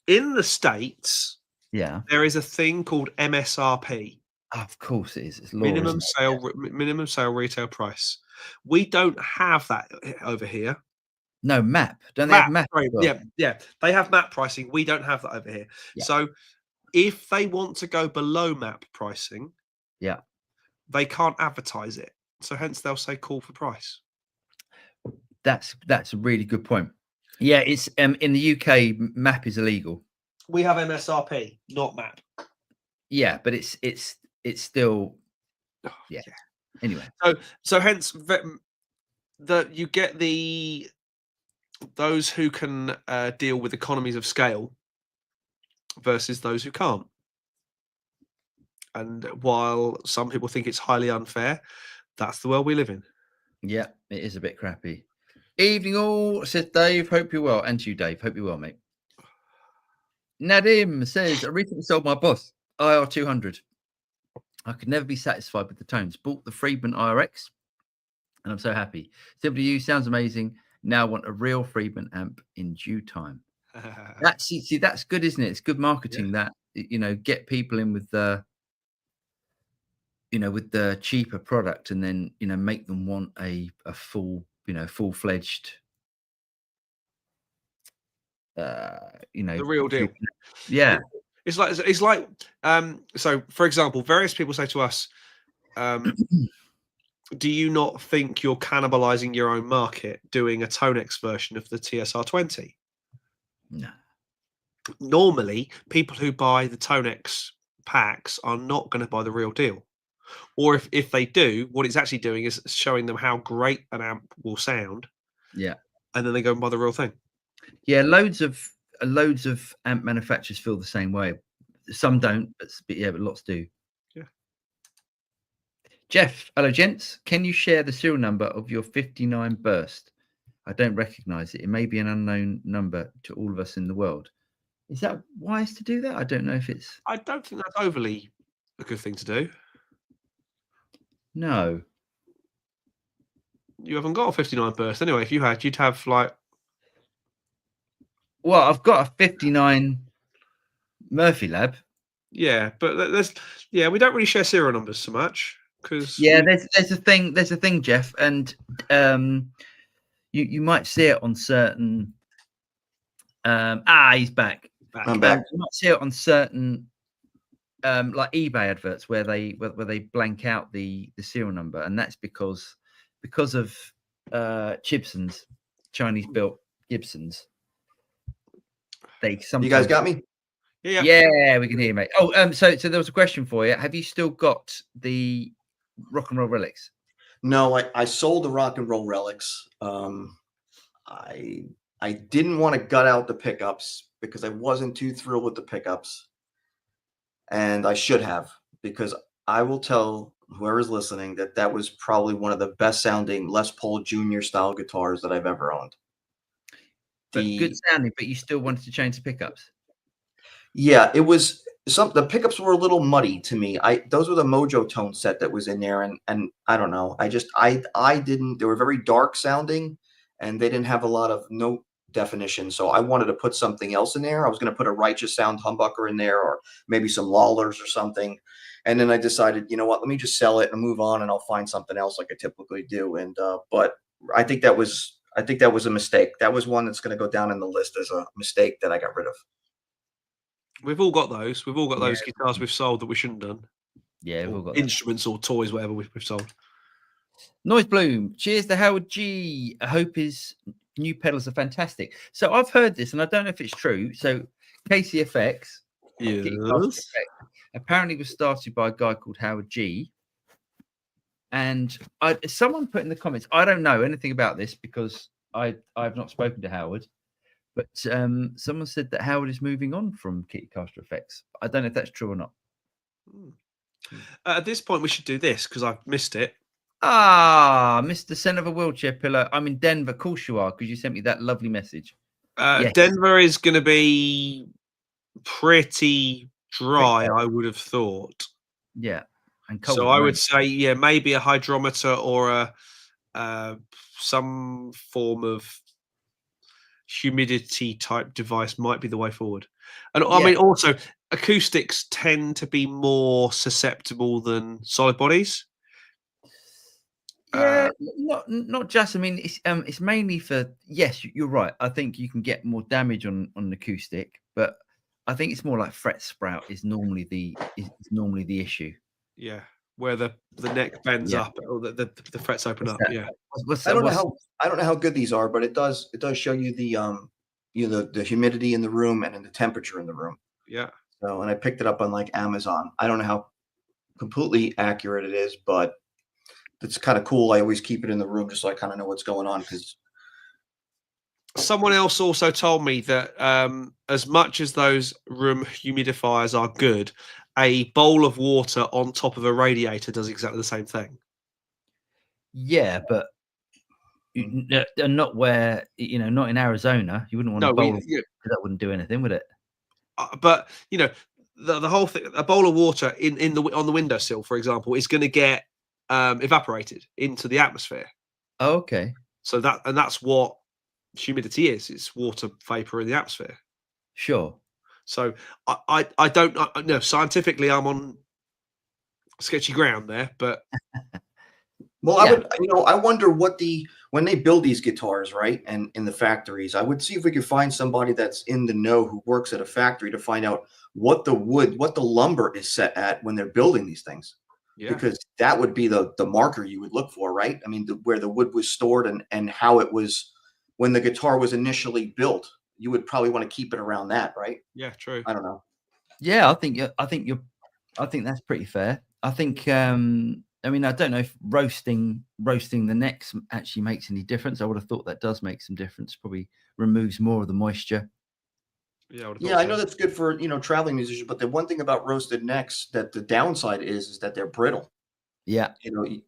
in the States, Yeah, there is a thing called MSRP. of course it is. It's law, minimum isn't it? minimum sale retail price. We don't have that over here. No, MAP. Don't they have MAP? Sorry, as well? yeah. They have MAP pricing. We don't have that over here. Yeah. So if they want to go below MAP pricing, Yeah. they can't advertise it. So hence they'll say call for price. That's a really good point. Yeah, it's in the UK, MAP is illegal. We have MSRP, not MAP. Yeah, but it's still yeah. Anyway, so hence that you get those who can deal with economies of scale versus those who can't. And while some people think it's highly unfair, that's the world we live in. yeah, it is a bit crappy. Evening all, says Dave. Hope you're well. And to you, Dave. Hope you're well, mate. Nadim says, I recently sold my boss IR200. I could never be satisfied with the tones. Bought the Friedman IRX, and I'm so happy. CPU sounds amazing. Now want a real Friedman amp in due time. That's see, that's good, isn't it? It's good marketing that get people in with the with the cheaper product, and then make them want a full full-fledged the real deal. Yeah. It's like so for example, various people say to us, do you not think you're cannibalizing your own market doing a Tonex version of the TSR20? No. Normally, people who buy the Tonex packs are not going to buy the real deal. Or if they do, what it's actually doing is showing them how great an amp will sound. Yeah. And then they go and buy the real thing. Yeah, loads of amp manufacturers feel the same way. Some don't, but lots do. Yeah. Jeff, hello gents. Can you share the serial number of your 59 burst? I don't recognize it. It may be an unknown number to all of us in the world. Is that wise to do that? I don't know if it's. I don't think that's overly a good thing to do. No. You haven't got a 59 burst anyway. If you had, you'd have like. Well, I've got a 59 Murphy Lab. Yeah, but we don't really share serial numbers so much because. Yeah, there's a thing, Jeff, and you might see it on certain. He's back. I'm back. You might see it on certain like eBay adverts where they blank out the serial number, and that's because of Gibsons, Chinese built Gibsons. You guys got me? Yeah, we can hear you, mate. Oh, so there was a question for you. Have you still got the rock and roll relics? No, I sold the rock and roll relics. I didn't want to gut out the pickups because I wasn't too thrilled with the pickups. And I should have, because I will tell whoever's listening that was probably one of the best sounding Les Paul Jr. style guitars that I've ever owned. Good sounding, but you still wanted to change the pickups. Yeah, it was the pickups were a little muddy to me. Those were the Mojo tone set that was in there, and I don't know. I didn't. They were very dark sounding, and they didn't have a lot of note definition. So I wanted to put something else in there. I was going to put a Righteous Sound humbucker in there, or maybe some Lawlers or something. And then I decided, you know what? Let me just sell it and move on, and I'll find something else like I typically do. And but I think that was a mistake. That was one that's going to go down in the list as a mistake that I got rid of. We've all got those. We've all got those guitars we've sold that we shouldn't have done. Yeah, we've all got instruments or toys, whatever we've sold. Noise Bloom. Cheers to Howard G. I hope his new pedals are fantastic. So I've heard this, and I don't know if it's true. So KCFX, yes, apparently was started by a guy called Howard G. And someone put in the comments, I don't know anything about this because I've not spoken to Howard, But someone said that Howard is moving on from Kitty Caster Effects. I don't know if that's true or not. At this point, we should do this because I've missed it. Mr. Center of a Wheelchair Pillow. I'm in Denver. Of course you are, because you sent me that lovely message. Yes. Denver is going to be pretty dry, I would have thought. Yeah. And cold so I would say, yeah, maybe a hydrometer or some form of humidity type device might be the way forward. And I mean, also acoustics tend to be more susceptible than solid bodies. Yeah, not just. I mean, it's mainly for. Yes, you're right. I think you can get more damage on an acoustic, but I think it's more like fret sprout is normally the issue. Yeah, where the neck bends up or the frets open up. Yeah. I don't know how good these are, but it does show you the the humidity in the room and in the temperature in the room. Yeah. So, and I picked it up on like Amazon. I don't know how completely accurate it is, but it's kind of cool. I always keep it in the room just so I kind of know what's going on. Because someone else also told me that as much as those room humidifiers are good, a bowl of water on top of a radiator does exactly the same thing. Yeah, but not where, not in Arizona. You wouldn't want a bowl of water. That wouldn't do anything, would it? But the whole thing, a bowl of water on the windowsill, for example, is going to get evaporated into the atmosphere. Oh, okay. So that's what humidity is. It's water vapor in the atmosphere. Sure. So I don't know. Scientifically, I'm on sketchy ground there, but well, I wonder when they build these guitars, right, and in the factories, I would see if we could find somebody that's in the know who works at a factory to find out what the lumber is set at when they're building these things. Yeah. Because that would be the marker you would look for, right? I mean, where the wood was stored and how it was when the guitar was initially built. You would probably want to keep it around that, right? Yeah, true. I don't know. Yeah, I think that's pretty fair. I think I mean, I don't know if roasting the necks actually makes any difference. I would have thought that does make some difference. Probably removes more of the moisture. Yeah, I know that's good for traveling musicians, but the one thing about roasted necks that the downside is that they're brittle. Yeah,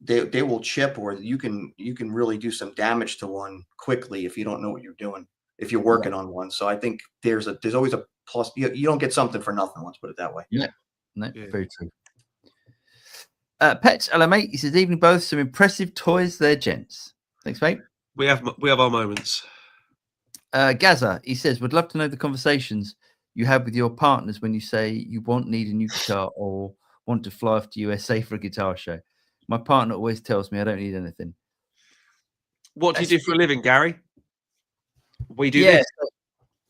they will chip, or you can really do some damage to one quickly if you don't know what you're doing, if you're working on one. So I think there's always a plus. You don't get something for nothing. Let's put it that way. Yeah, very true. Pets, hello mate. He says, evening both. Some impressive toys there, gents. Thanks, mate. We have our moments. Gaza, he says, would love to know the conversations you have with your partners when you say you need a new guitar or want to fly off to USA for a guitar show. My partner always tells me I don't need anything. What do you do for a living, Gary? We do this.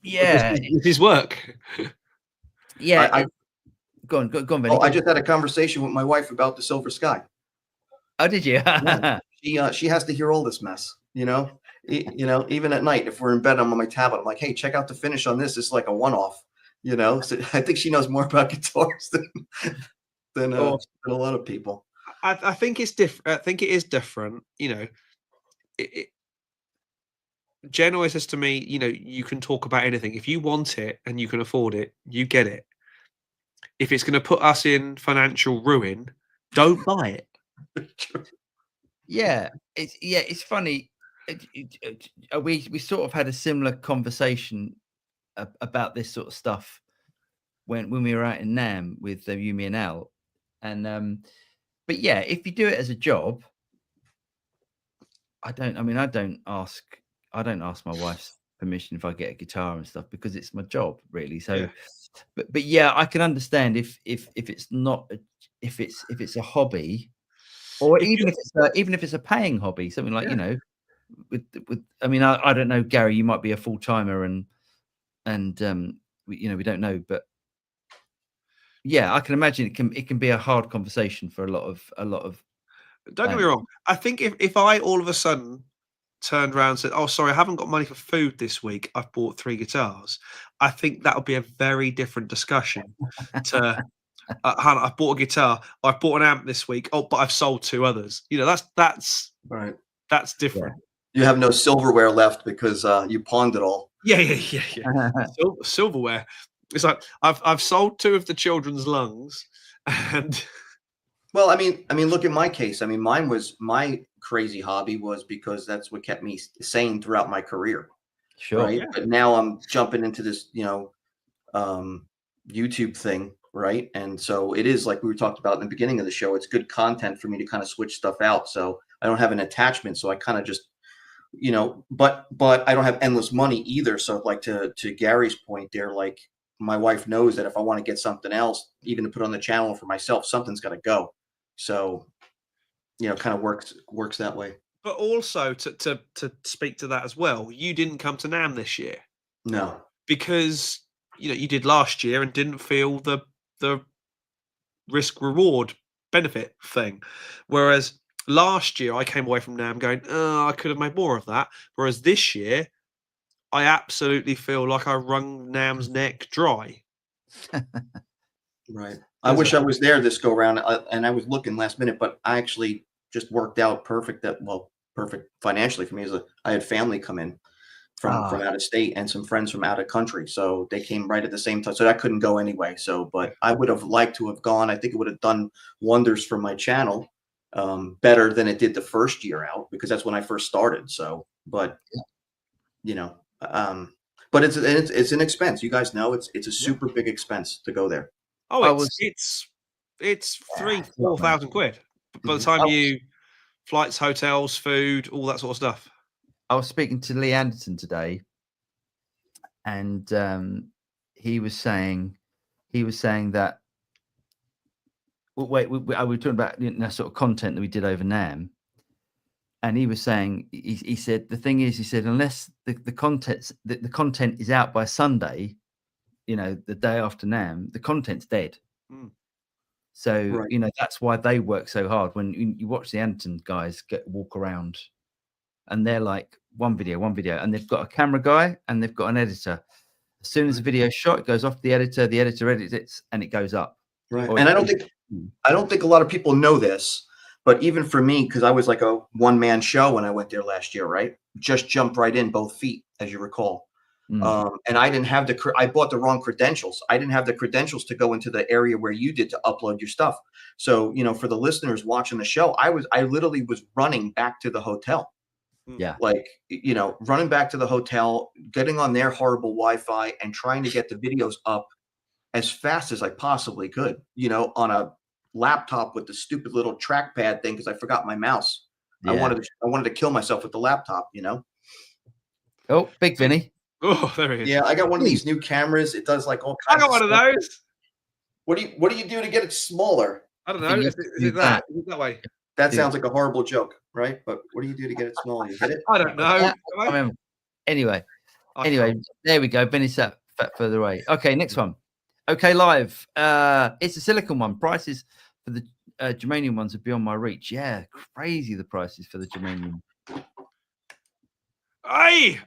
Yeah. This is work. Yeah. Go on, Benny. Oh, I just had a conversation with my wife about the Silver Sky. Oh, did you? Yeah. She has to hear all this mess, even at night, if we're in bed, I'm on my tablet. I'm like, hey, check out the finish on this. It's like a one-off, So I think she knows more about guitars than a lot of people. I think it's different. I think it is different. Jen always says to me, you can talk about anything. If you want it and you can afford it, you get it. If it's going to put us in financial ruin, don't buy it. Yeah, it's funny. We sort of had a similar conversation about this sort of stuff when we were out in NAMM with Yumi and Al, and but yeah, if you do it as a job, I don't ask my wife's permission if I get a guitar and stuff because it's my job really. So, but yeah, I can understand if it's not if it's a hobby, or even if it's a paying hobby, something like with I mean, I don't know, Gary, you might be a full timer and we don't know, but yeah, I can imagine it can be a hard conversation for a lot of. Don't get me wrong. I think if I all of a sudden turned around and said, "Oh, sorry, I haven't got money for food this week. I've bought 3 guitars," I think that would be a very different discussion. To Hannah, I've bought a guitar. I've bought an amp this week. Oh, but I've sold 2 others. That's right. That's different. You have no silverware left because you pawned it all. Yeah. Silverware. It's like I've sold 2 of the children's lungs, and Well, I mean, look at my case. I mean, my crazy hobby was because that's what kept me sane throughout my career, Sure. right? Yeah. But now I'm jumping into this, YouTube thing, right? And so it is like we were talking about in the beginning of the show. It's good content for me to kind of switch stuff out. So I don't have an attachment. So I kind of just, but I don't have endless money either. So like to Gary's point there, like my wife knows that if I want to get something else, even to put on the channel for myself, something's got to go. So, kind of works that way. but also to speak to that as well, you didn't come to NAMM this year No. because you did last year and didn't feel the risk reward benefit thing, whereas last year I came away from NAMM going, oh, I could have made more of that, whereas this year I absolutely feel like I wrung NAMM's neck dry. Right. I wish I was there this go round, and I was looking last minute, but I actually just worked out perfect financially for me. I had family come in from out of state and some friends from out of country, so they came right at the same time. So I couldn't go anyway. So, but I would have liked to have gone. I think it would have done wonders for my channel, better than it did the first year out, because that's when I first started. So, but but it's an expense. You guys know it's a super big expense to go there. Oh, it's 3,000-4,000 quid by the time you flights, hotels, food, all that sort of stuff. I was speaking to Lee Anderson today, and he was saying that. Well, wait, we were talking about sort of content that we did over NAMM, and he was saying he said the thing is, he said, unless the content is out by Sunday, the day after NAMM, the content's dead. So that's why they work so hard. When you watch the Anderton guys walk around, and they're like one video, and they've got a camera guy and they've got an editor. As soon as the video's shot, it goes off the editor edits it, and it goes up. Right. And I don't think a lot of people know this, but even for me, because I was like a one-man show when I went there last year, right? Just jumped right in both feet, as you recall. And I didn't have I bought the wrong credentials. I didn't have the credentials to go into the area where you did to upload your stuff. So, for the listeners watching the show, I literally was running back to the hotel. Yeah. Like, running back to the hotel, getting on their horrible Wi-Fi and trying to get the videos up as fast as I possibly could, on a laptop with the stupid little trackpad thing, because I forgot my mouse. Yeah. I wanted to kill myself with the laptop, Oh, Big Vinny. Oh, there he is. Yeah, I got one of these new cameras. It does like all kinds of stuff. I got one of those. What do you do to get it smaller? I don't know. Is it that way? That sounds like a horrible joke, right? But what do you do to get it smaller? You hit it? I don't know. I remember. Anyway, there we go. Vinny sat further away. Okay, next one. Okay, live. It's a silicon one. Prices for the germanium ones are beyond my reach. Yeah, crazy the prices for the germanium. The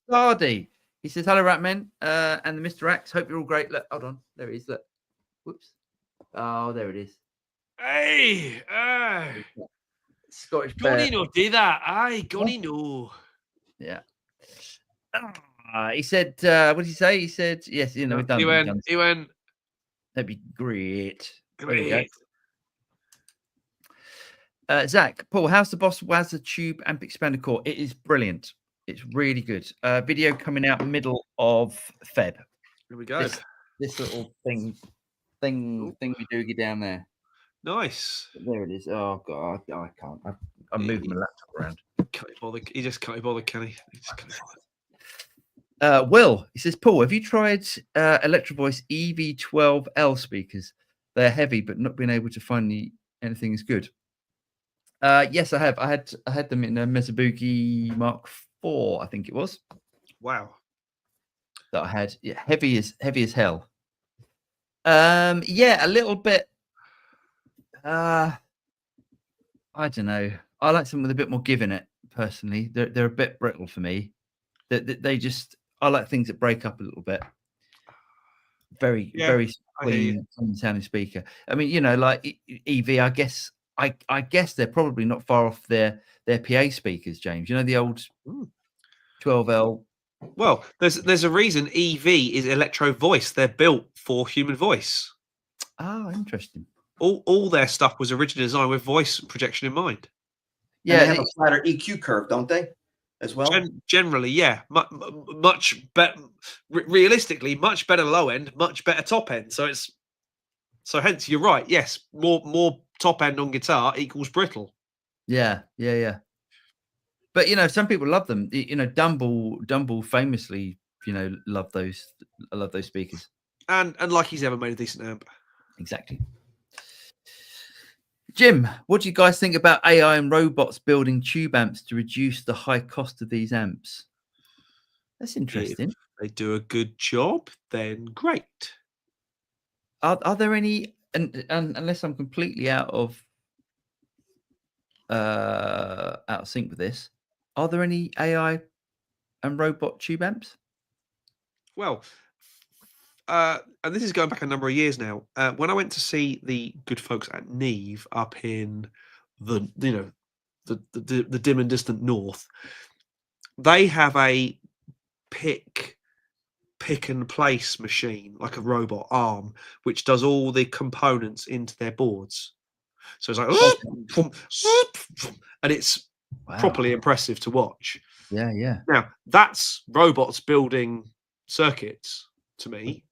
Castardi. He says, hello, Ratman, and the Mr. Axe. Hope you're all great. Look, hold on. There it is. Look. Whoops. Oh, there it is. Scottish Gonny no do that. Gonny no. Yeah. He said, what did he say? He said, yes, we've done. He went. That'd be great. Zach, Paul, how's the Boss Wazza Tube amp expander core? It is brilliant. It's really good. Video coming out middle of Feb. Here we go. This little thing we do get down there. Nice. There it is. Oh god, I can't. I'm moving my laptop around. He just can't be bothered, can he? He just can't be bothered. Will, he says, Paul, have you tried Electro Voice EV12L speakers? They're heavy, but not being able to find anything is good. Yes, I have. I had them in a Mizubuki Mark IV, I think it was. Wow. That I had. Yeah, heavy as hell. Yeah, a little bit. I don't know. I like something with a bit more give in it. Personally, they're a bit brittle for me. They just. I like things that break up a little bit. Very clean sounding speaker. I mean, like EV. I guess they're probably not far off their PA speakers, James. The old 12L. Well, there's a reason EV is electro voice. They're built for human voice. Oh, interesting. All their stuff was originally designed with voice projection in mind. Yeah, and they have a flatter EQ curve, don't they? As well. Generally, yeah, much better. Realistically, much better low end, much better top end. So hence you're right. Yes, more top end on guitar equals brittle. Yeah. But some people love them. Dumble famously, love those speakers. And like he's ever made a decent amp. Exactly. Jim, what do you guys think about AI and robots building tube amps to reduce the high cost of these amps? That's interesting. If they do a good job, then great. Are there any? And unless I'm completely out of sync with this, are there any AI and robot tube amps? Well, and this is going back a number of years now. When I went to see the good folks at Neve up in the dim and distant north, they have a pick and place machine, like a robot arm, which does all the components into their boards. So it's like, and it's properly impressive to watch. Yeah. Now that's robots building circuits to me.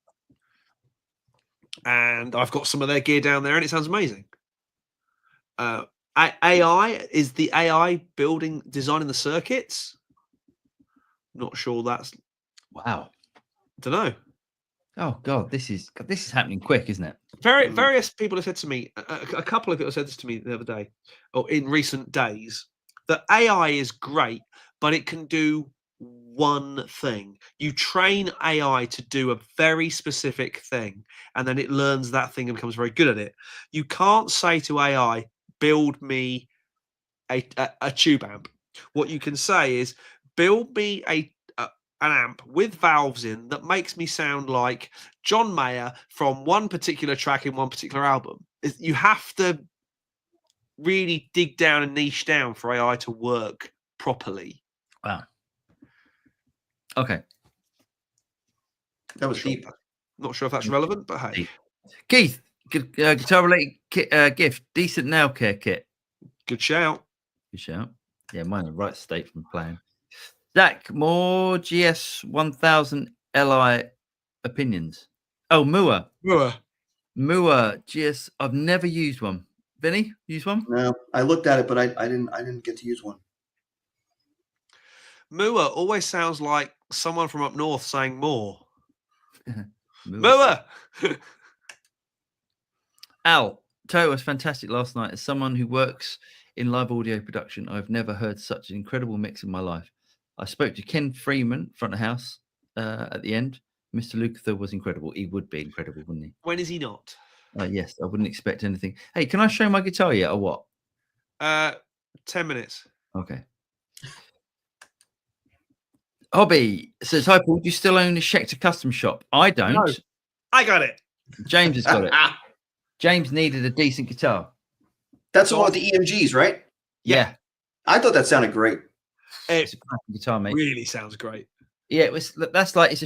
And I've got some of their gear down there, and it sounds amazing. AI is the AI designing the circuits. Not sure that's. Wow. Don't know. Oh God, this is happening quick, isn't it? Various people have said to me. A couple of people said this to me the other day, or in recent days, that AI is great, but it can do one thing. You train AI to do a very specific thing, and then it learns that thing and becomes very good at it. You can't say to AI, build me a tube amp. What you can say is, build me an amp with valves in that makes me sound like John Mayer from one particular track in one particular album. You have to really dig down and niche down for AI to work properly. Wow. Okay. That was deep. Not sure if that's relevant, but hey. Keith, guitar related gift, decent nail care kit. Good shout. Good shout. Yeah, mine in the right state from playing. Zach, more GS 1000 Li opinions. Oh, Mua GS. I've never used one. Vinny, use one? No, I looked at it, but I didn't get to use one. Mua always sounds like someone from up north saying more. Mua. Al, Toto was fantastic last night. As someone who works in live audio production, I've never heard such an incredible mix in my life. I spoke to Ken Freeman, front of house, at the end. Mr. Lukather was incredible. He would be incredible, wouldn't he? When is he not? Yes, I wouldn't expect anything. Hey, can I show my guitar yet or what? 10 minutes. Okay. Hobby says, hi, Paul. Do you still own a Schecter custom shop? I don't. No, I got it. James has got it. James needed a decent guitar. That's the one with the EMGs, right? Yeah. I thought that sounded great. It's a cracking guitar, mate. Really sounds great. Yeah, it's a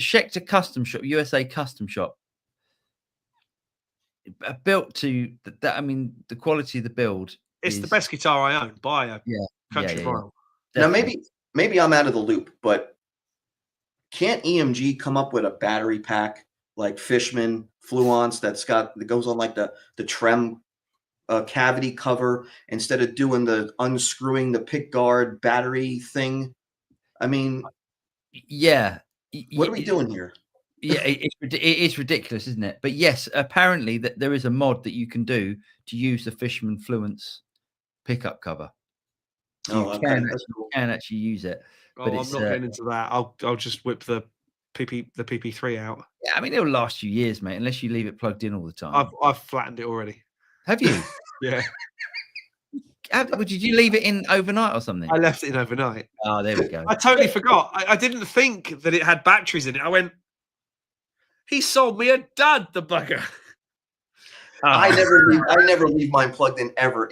Schecter custom shop, USA custom shop. Built to that. I mean, the quality of the build. It's the best guitar I own by a country mile. Now, maybe I'm out of the loop, but can't EMG come up with a battery pack like Fishman Fluence that goes on like the trem cavity cover instead of doing the unscrewing the pick guard battery thing? I mean, yeah. What are we doing here? Yeah, it is ridiculous, isn't it? But yes, apparently that there is a mod that you can do to use the Fishman Fluence pickup cover. You can actually use it. But I'm not getting into that. I'll just whip the PP3 out. Yeah, I mean it'll last you years, mate, unless you leave it plugged in all the time. I've flattened it already. Have you? Yeah. Did you leave it in overnight or something? I left it in overnight. Oh, there we go. I totally forgot. I didn't think that it had batteries in it. I went, he sold me a dud, the bugger. I never leave mine plugged in ever.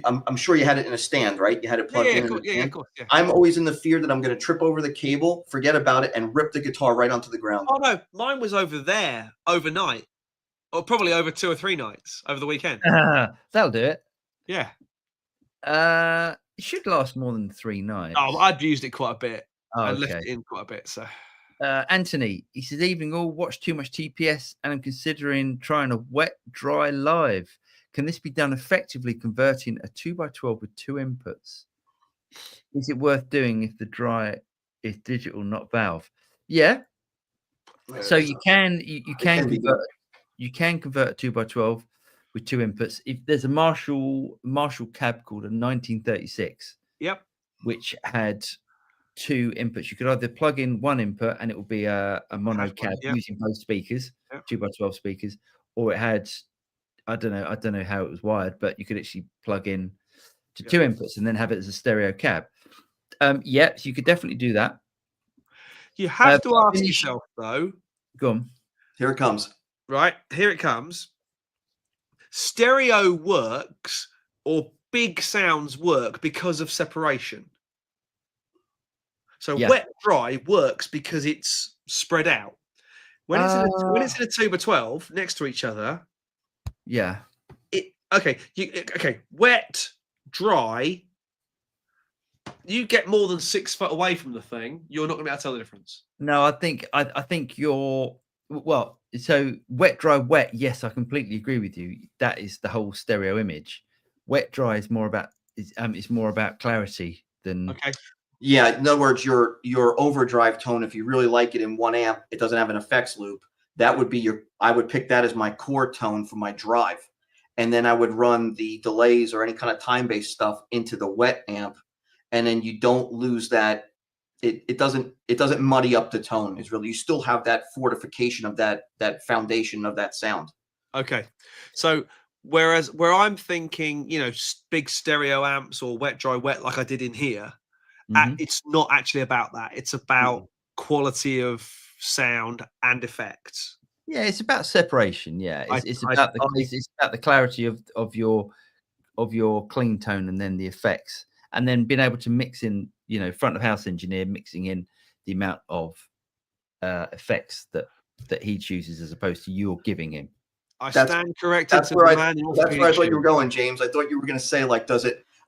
I'm sure you had it in a stand, right? You had it plugged in a stand. Of course, yeah. I'm always in the fear that I'm going to trip over the cable, forget about it, and rip the guitar right onto the ground. Oh no, mine was over there overnight, or probably over 2 or 3 nights over the weekend. That'll do it. Yeah. It should last more than 3 nights. Oh, I'd used it quite a bit. Oh, I okay. left it in quite a bit. So. Anthony, he says, evening all, watch too much TPS and I'm considering trying a wet dry live. Can this be done effectively converting a 2x12 with 2 inputs? Is it worth doing if the dry is digital, not valve? Yeah. So you can convert a 2x12 with 2 inputs. If there's a Marshall cab called a 1936, yep, which had 2 inputs. You could either plug in 1 input and it will be a mono cab using both speakers, 2x12 speakers, or it had, I don't know how it was wired, but you could actually plug in to 2 inputs and then have it as a stereo cab. So you could definitely do that. You have to ask yourself though. Go on. Here it comes. Right, here it comes. Stereo works, or big sounds work because of separation. So wet dry works because it's spread out. When it's in a 2x12 next to each other. Yeah. Wet, dry. You get more than 6 foot away from the thing, you're not going to be able to tell the difference. No, I think you're well. So wet, dry, wet. Yes, I completely agree with you. That is the whole stereo image. Wet, dry is more about clarity than. Okay. Yeah, in other words, your overdrive tone, if you really like it in 1 amp, it doesn't have an effects loop. That would be I would pick that as my core tone for my drive. And then I would run the delays or any kind of time-based stuff into the wet amp. And then you don't lose that. It doesn't muddy up the tone. It's really, you still have that fortification of that foundation of that sound. Okay. So where I'm thinking, big stereo amps or wet, dry, wet, like I did in here, it's not actually about that. It's about quality of sound and effects. Yeah, it's about separation. Yeah, it's about the clarity of your clean tone and then the effects, and then being able to mix in, front of house engineer mixing in the amount of effects that he chooses as opposed to you're giving him. Stand corrected. That's where I thought you were going, James. I thought you were going to say, like,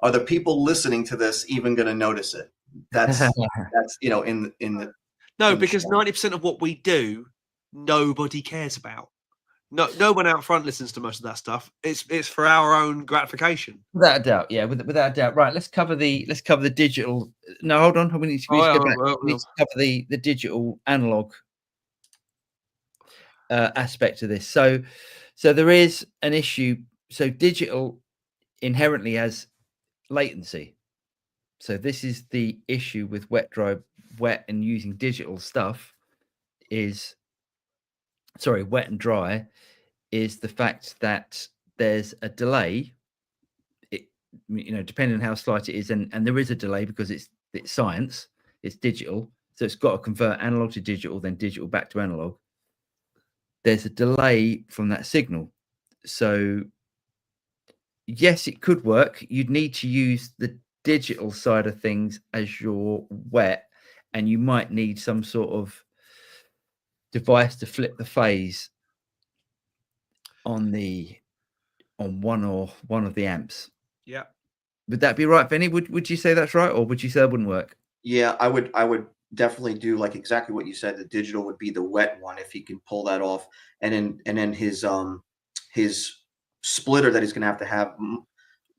are the people listening to this even going to notice it? That's in the no, because 90% of what we do, nobody cares about. No one out front listens to most of that stuff. It's for our own gratification. Without a doubt, yeah, without a doubt. Right, let's cover the digital. No, hold on. We need to go back. We need to cover the digital analog aspect of this. So there is an issue. So digital inherently has latency. So this is the issue with wet, dry, wet, and using digital stuff wet and dry is the fact that there's a delay. Depending on how slight it is, and there is a delay because it's science, it's digital, so it's got to convert analog to digital, then digital back to analog. There's a delay from that signal. So yes, it could work. You'd need to use the digital side of things as your wet, and you might need some sort of device to flip the phase on one of the amps. Yeah. Would that be right, Vinny? Would you say that's right, or would you say that wouldn't work? Yeah, I would definitely do like exactly what you said. The digital would be the wet one if he can pull that off, and then his splitter that he's going to have.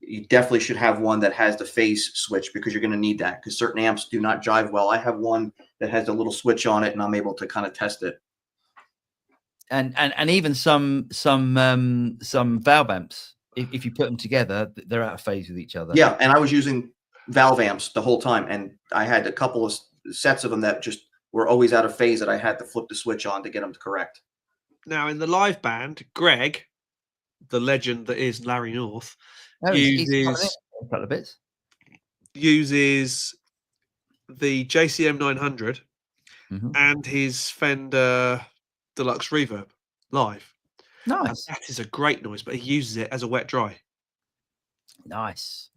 You definitely should have one that has the phase switch, because you're going to need that, because certain amps do not jive well. I have one that has a little switch on it, and I'm able to kind of test it. And even some valve amps, if you put them together, they're out of phase with each other. Yeah, and I was using valve amps the whole time, and I had a couple of sets of them that just were always out of phase that I had to flip the switch on to get them correct. Now, in the live band, Greg, the legend that is Larry North, uses the JCM 900 and his Fender Deluxe Reverb live. And Nice. that is a great noise, but he uses it as a wet dry. Nice.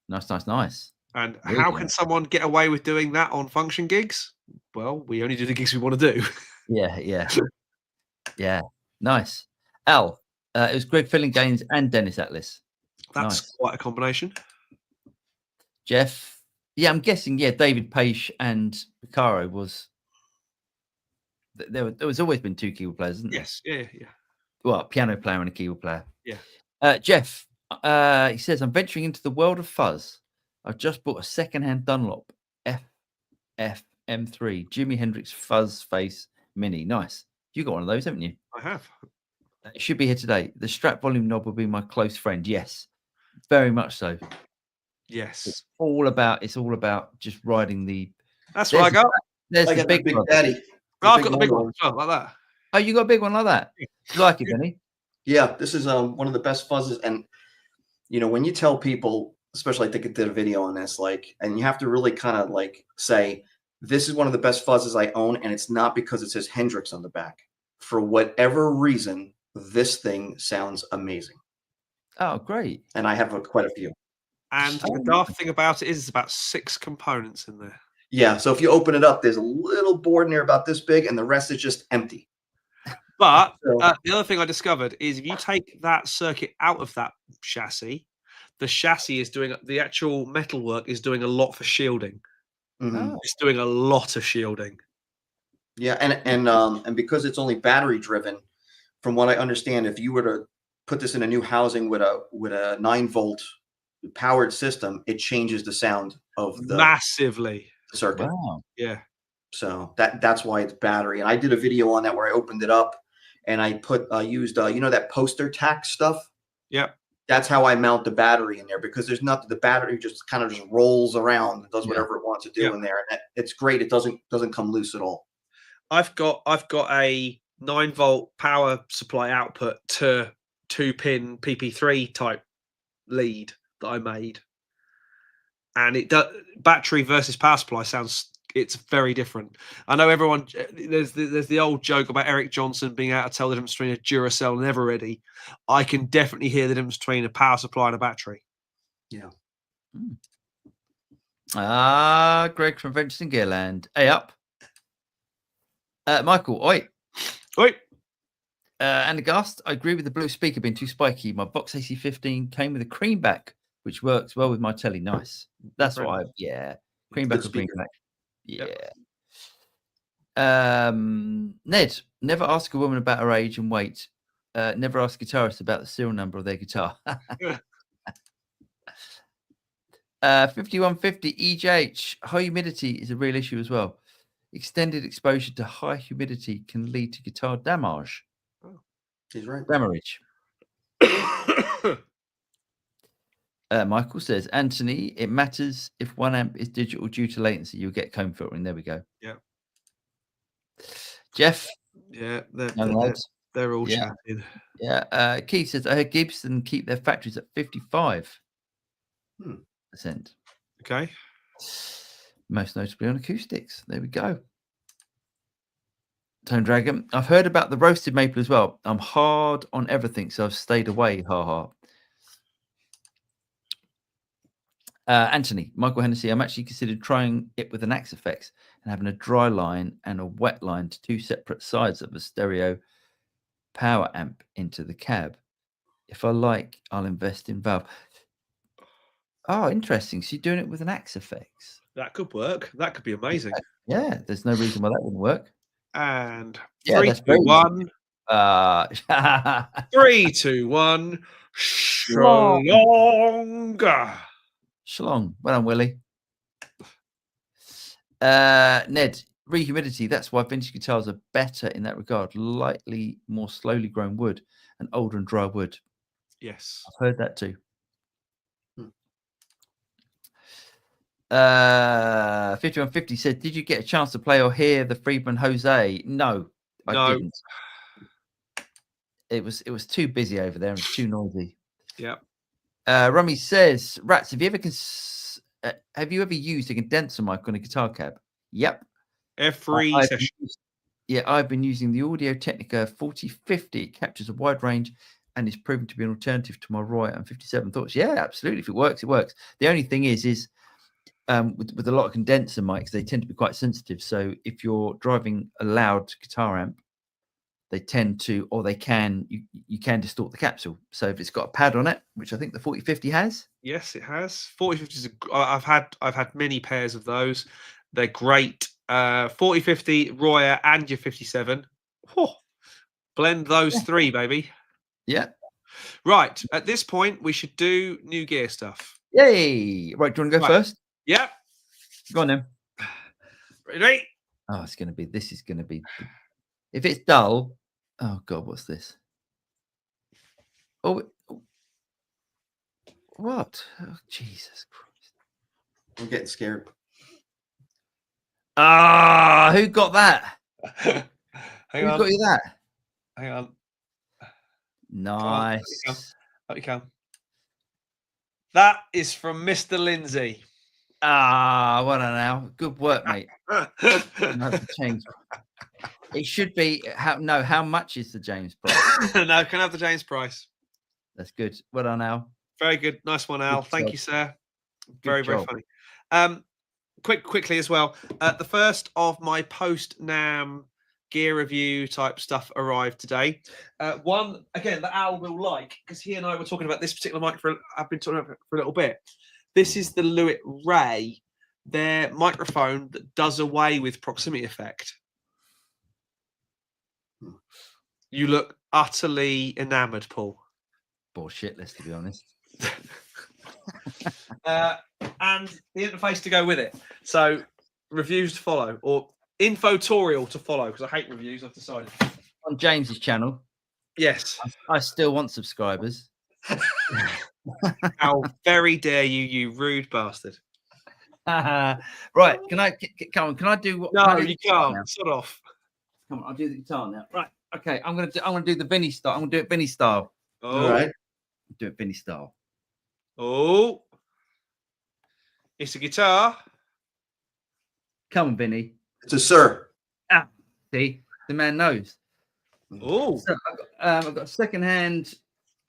Nice. And Really how can someone get away with doing that on function gigs? Well, we only do the gigs we want to do. Yeah. Nice. Al, it was Greg Fillinganes and Dennis Atlas. That's Nice. quite a combination. Jeff, yeah, I'm guessing, David Page and Picaro was. There was always been two keyboard players, isn't there? Yes. Yeah. Well, a piano player and a keyboard player. Yeah. Jeff, he says, I'm venturing into the world of fuzz. I've just bought a second-hand Dunlop FFM3 Jimi Hendrix Fuzz Face Mini. Nice. You got one of those, haven't you? I have. It should be here today. The strap volume knob will be my close friend. Yes, very much so. Yes. It's all about just riding the. That's what I got. There's I the got big the Big Daddy. I've got the big one as well, like that. Oh, you got a big one like that? You like it, Benny? Yeah, this is one of the best fuzzes. And when you tell people, especially I think I did a video on this, and you have to really kind of say, this is one of the best fuzzes I own, and it's not because it says Hendrix on the back. For whatever reason, this thing sounds amazing. Oh, great. And I have quite a few. And the daft thing about it is it's about 6 components in there. Yeah, so if you open it up, there's a little board in there about this big, and the rest is just empty. But the other thing I discovered is if you take that circuit out of that chassis, the chassis is doing the actual metalwork is doing a lot for shielding. Mm-hmm. It's doing a lot of shielding. Yeah, and because it's only battery driven, from what I understand, if you were to put this in a new housing with a 9-volt powered system, it changes the sound of the massively circuit. Wow. Yeah. So that's why it's battery. And I did a video on that where I opened it up and I used that poster tack stuff. Yep. That's how I mount the battery in there, because there's nothing. The battery just kind of rolls around and does whatever it wants to do in there, and it's great. It doesn't come loose at all. I've got a 9-volt power supply output to 2-pin PP3 type lead that I made, and it does battery versus power supply it's very different. I know everyone. There's the old joke about Eric Johnson being able to tell the difference between a Duracell and Everready. I can definitely hear the difference between a power supply and a battery. Yeah. Greg from Ventures in Gearland. Hey up. Michael, oi. And the Gust, I agree with the blue speaker being too spiky. My Box AC15 came with a cream back, which works well with my telly. Nice. That's what cream back or green back. Yeah. Yep. Ned, never ask a woman about her age and weight. Never ask guitarists about the serial number of their guitar. 5150 EJH. High humidity is a real issue as well. Extended exposure to high humidity can lead to guitar damage. Oh, he's right. Damage. Michael says, Anthony, it matters if 1 amp is digital due to latency. You'll get comb filtering. There we go. Yeah. Jeff. Yeah, they're all chatting. Yeah. Keith says, I heard Gibson keep their factories at 55%. Okay. Most notably on acoustics. There we go. Tone Dragon. I've heard about the roasted maple as well. I'm hard on everything, so I've stayed away. Ha ha. Anthony, Michael Hennessy, I'm actually considered trying it with an Axe Effects and having a dry line and a wet line to 2 separate sides of a stereo power amp into the cab. If I like, I'll invest in valve. Oh, interesting. So you're doing it with an Axe Effects. That could work. That could be amazing. Yeah, there's no reason why that wouldn't work. And 3, 2, 1. 3, 2, 1. Shalong. Shalong. Well done, Willie. Ned, rehumidity. That's why vintage guitars are better in that regard. Lightly more slowly grown wood and older and dry wood. Yes. I've heard that too. 5150 said, did you get a chance to play or hear the Friedman Jose? No, I didn't. It was too busy over there and too noisy. Yeah. Rummy says, Rats, have you ever used a condenser mic on a guitar cab? Yep. Every session. Yeah, I've been using the Audio Technica 4050. It captures a wide range and is proven to be an alternative to my Roy and 57 thoughts. Yeah, absolutely. If it works, it works. The only thing is with a lot of condenser mics, they tend to be quite sensitive. So if you're driving a loud guitar amp, they tend to, or they can, you can distort the capsule. So if it's got a pad on it, which I think the 4050 has. Yes, it has. 4050s. I've had many pairs of those. They're great. 4050 Royer and your 57. Whew. Blend those three, baby. Yeah. Right. At this point, we should do new gear stuff. Yay. Right. Do you want to go first? Yep. Go on then. Ready? Oh, this is going to be, if it's dull. Oh God, what's this? Oh, what? Oh, Jesus Christ. I'm getting scared. Ah, who got that? Hang Who on. got you that? Hang on. Nice. Up you come. That is from Mr. Lindsay. Ah, well done now. Good work, mate. Change. It should be how much is the James price? No, can I have the James price? That's good. Well done, Al. Very good. Nice one, Al. Good Thank job. you, sir. Good Very job. funny. Quickly as well. The first of my post NAMM gear review type stuff arrived today. One again that Al will like, because he and I were talking about this particular mic I've been talking about for a little bit. This is the Lewitt Ray, their microphone that does away with proximity effect. You look utterly enamored, Paul. Bullshit list, to be honest. And the interface to go with it. So reviews to follow, or infotorial to follow, because I hate reviews, I've decided. On James's channel. Yes. I still want subscribers. How very dare you, you rude bastard. Right. Can I do what? No, you can't. Sort off. Come on, I'll do the guitar now. Right. Okay. I'm gonna do the Vinny style. I'm gonna do it Vinny style. Oh. All right. Do it Vinny style. Oh. It's a guitar. Come on, Vinny. It's a sir. Ah, see, the man knows. Oh. So I've got a second-hand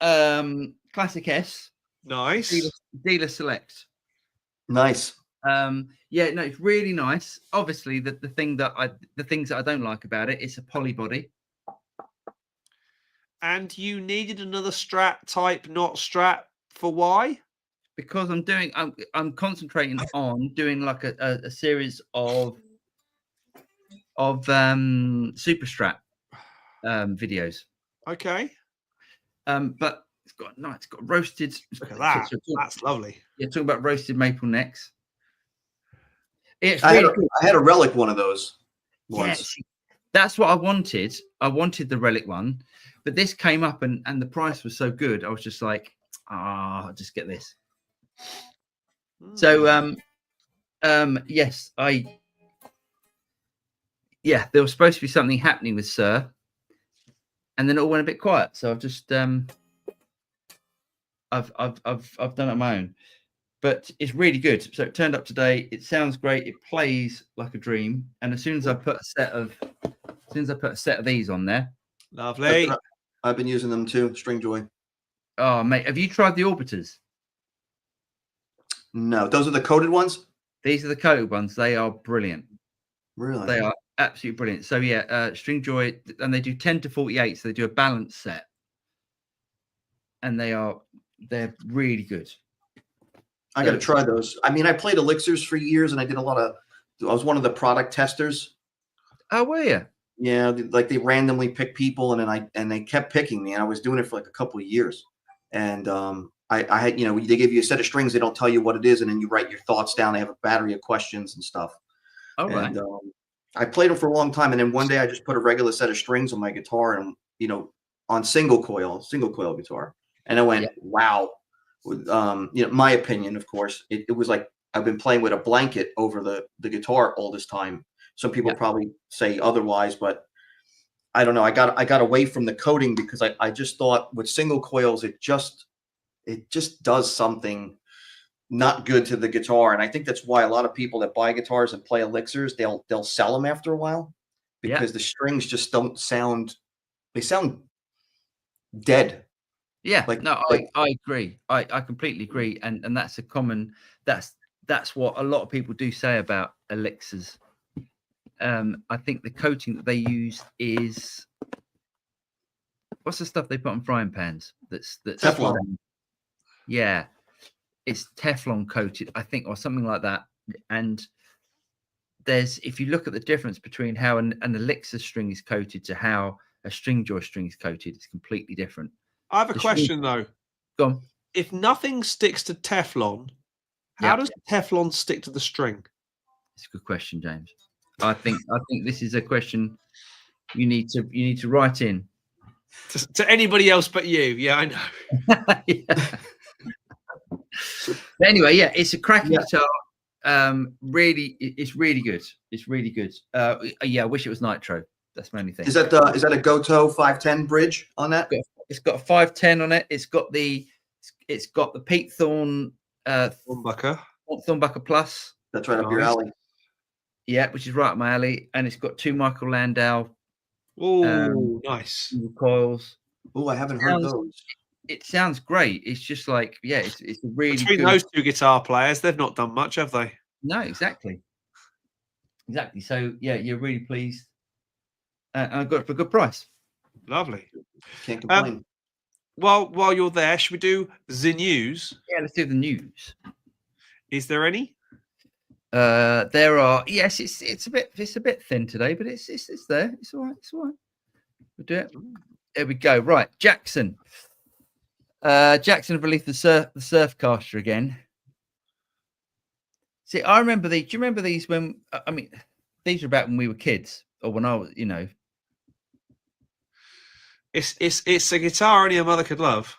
Classic S. Nice. Dealer Select. Nice. Yeah, no, it's really nice. Obviously, the things that I don't like about it, it's a poly body. And you needed another Strat type, not Strat, for why? Because I'm concentrating on doing like a series of Super Strat videos. Okay. But it's got roasted. Look at that. That's lovely. Yeah, talking about roasted maple necks. It's I really had a relic one of those once. Yes, that's what I wanted. I wanted the relic one, but this came up and the price was so good. I was just like, I'll just get this. So yes, there was supposed to be something happening with Sir, and then it all went a bit quiet. So I've just I've done it on my own, but it's really good. So it turned up today. It sounds great. It plays like a dream. And as soon as I put a set of these on there, lovely. I've been using them too. String Joy. Oh mate, have you tried the Orbiters? No, those are the coated ones. These are the coated ones. They are brilliant. Really? They are absolutely brilliant. So yeah, String Joy, and they do 10 to 48. So they do a balanced set, and they're really good. I got to try those. I mean, I played Elixirs for years, and I was one of the product testers. Oh, were you? Yeah, like they randomly pick people, and they kept picking me, and I was doing it for like a couple of years. And I had, they give you a set of strings, they don't tell you what it is, and then you write your thoughts down. They have a battery of questions and stuff. All right. And I played them for a long time, and then one day I just put a regular set of strings on my guitar, and on single coil guitar, and I went, wow. My opinion, of course, it was like I've been playing with a blanket over the guitar all this time. Some people probably say otherwise, but I don't know. I got away from the coating because I just thought with single coils, it just does something not good to the guitar. And I think that's why a lot of people that buy guitars and play Elixirs, they'll sell them after a while because the strings just don't sound. They sound dead. Yeah, Like- no, I agree. I completely agree, and that's a common. That's what a lot of people do say about elixirs. I think the coating that they use is, what's the stuff they put on frying pans? That's Teflon. Yeah, it's Teflon coated, I think, or something like that. And if you look at the difference between how an elixir string is coated to how a string joy string is coated, it's completely different. I have a question though. Go on. If nothing sticks to Teflon, how does Teflon stick to the string? It's a good question, James. I think this is a question you need to write in To anybody else but you. Yeah, I know. But anyway, yeah, it's a cracking guitar. Really, it's really good. It's really good. Yeah, I wish it was nitro. That's my only thing. Is that a Goto 510 bridge on that? It's got a 510 on it. It's got the Pete Thorne Thornbucker Plus. That's right up your alley. Yeah, which is right up my alley, and it's got 2 Michael Landau. Oh, nice coils. Oh, I haven't heard those. It sounds great. It's just like, yeah, it's a really between good... those two guitar players, they've not done much, have they? No, exactly. So yeah, you're really pleased. I got it for a good price. Lovely. Can't complain. While you're there, should we do the news? Yeah, let's do the news. Is there any? There are. Yes, it's a bit thin today, but it's there. It's all right. It's all right. We'll do it. There we go. Right, Jackson. Jackson have released the Surfcaster again. See, I remember these. Do you remember these when? I mean, these are about when we were kids, or when I was, It's a guitar only a mother could love.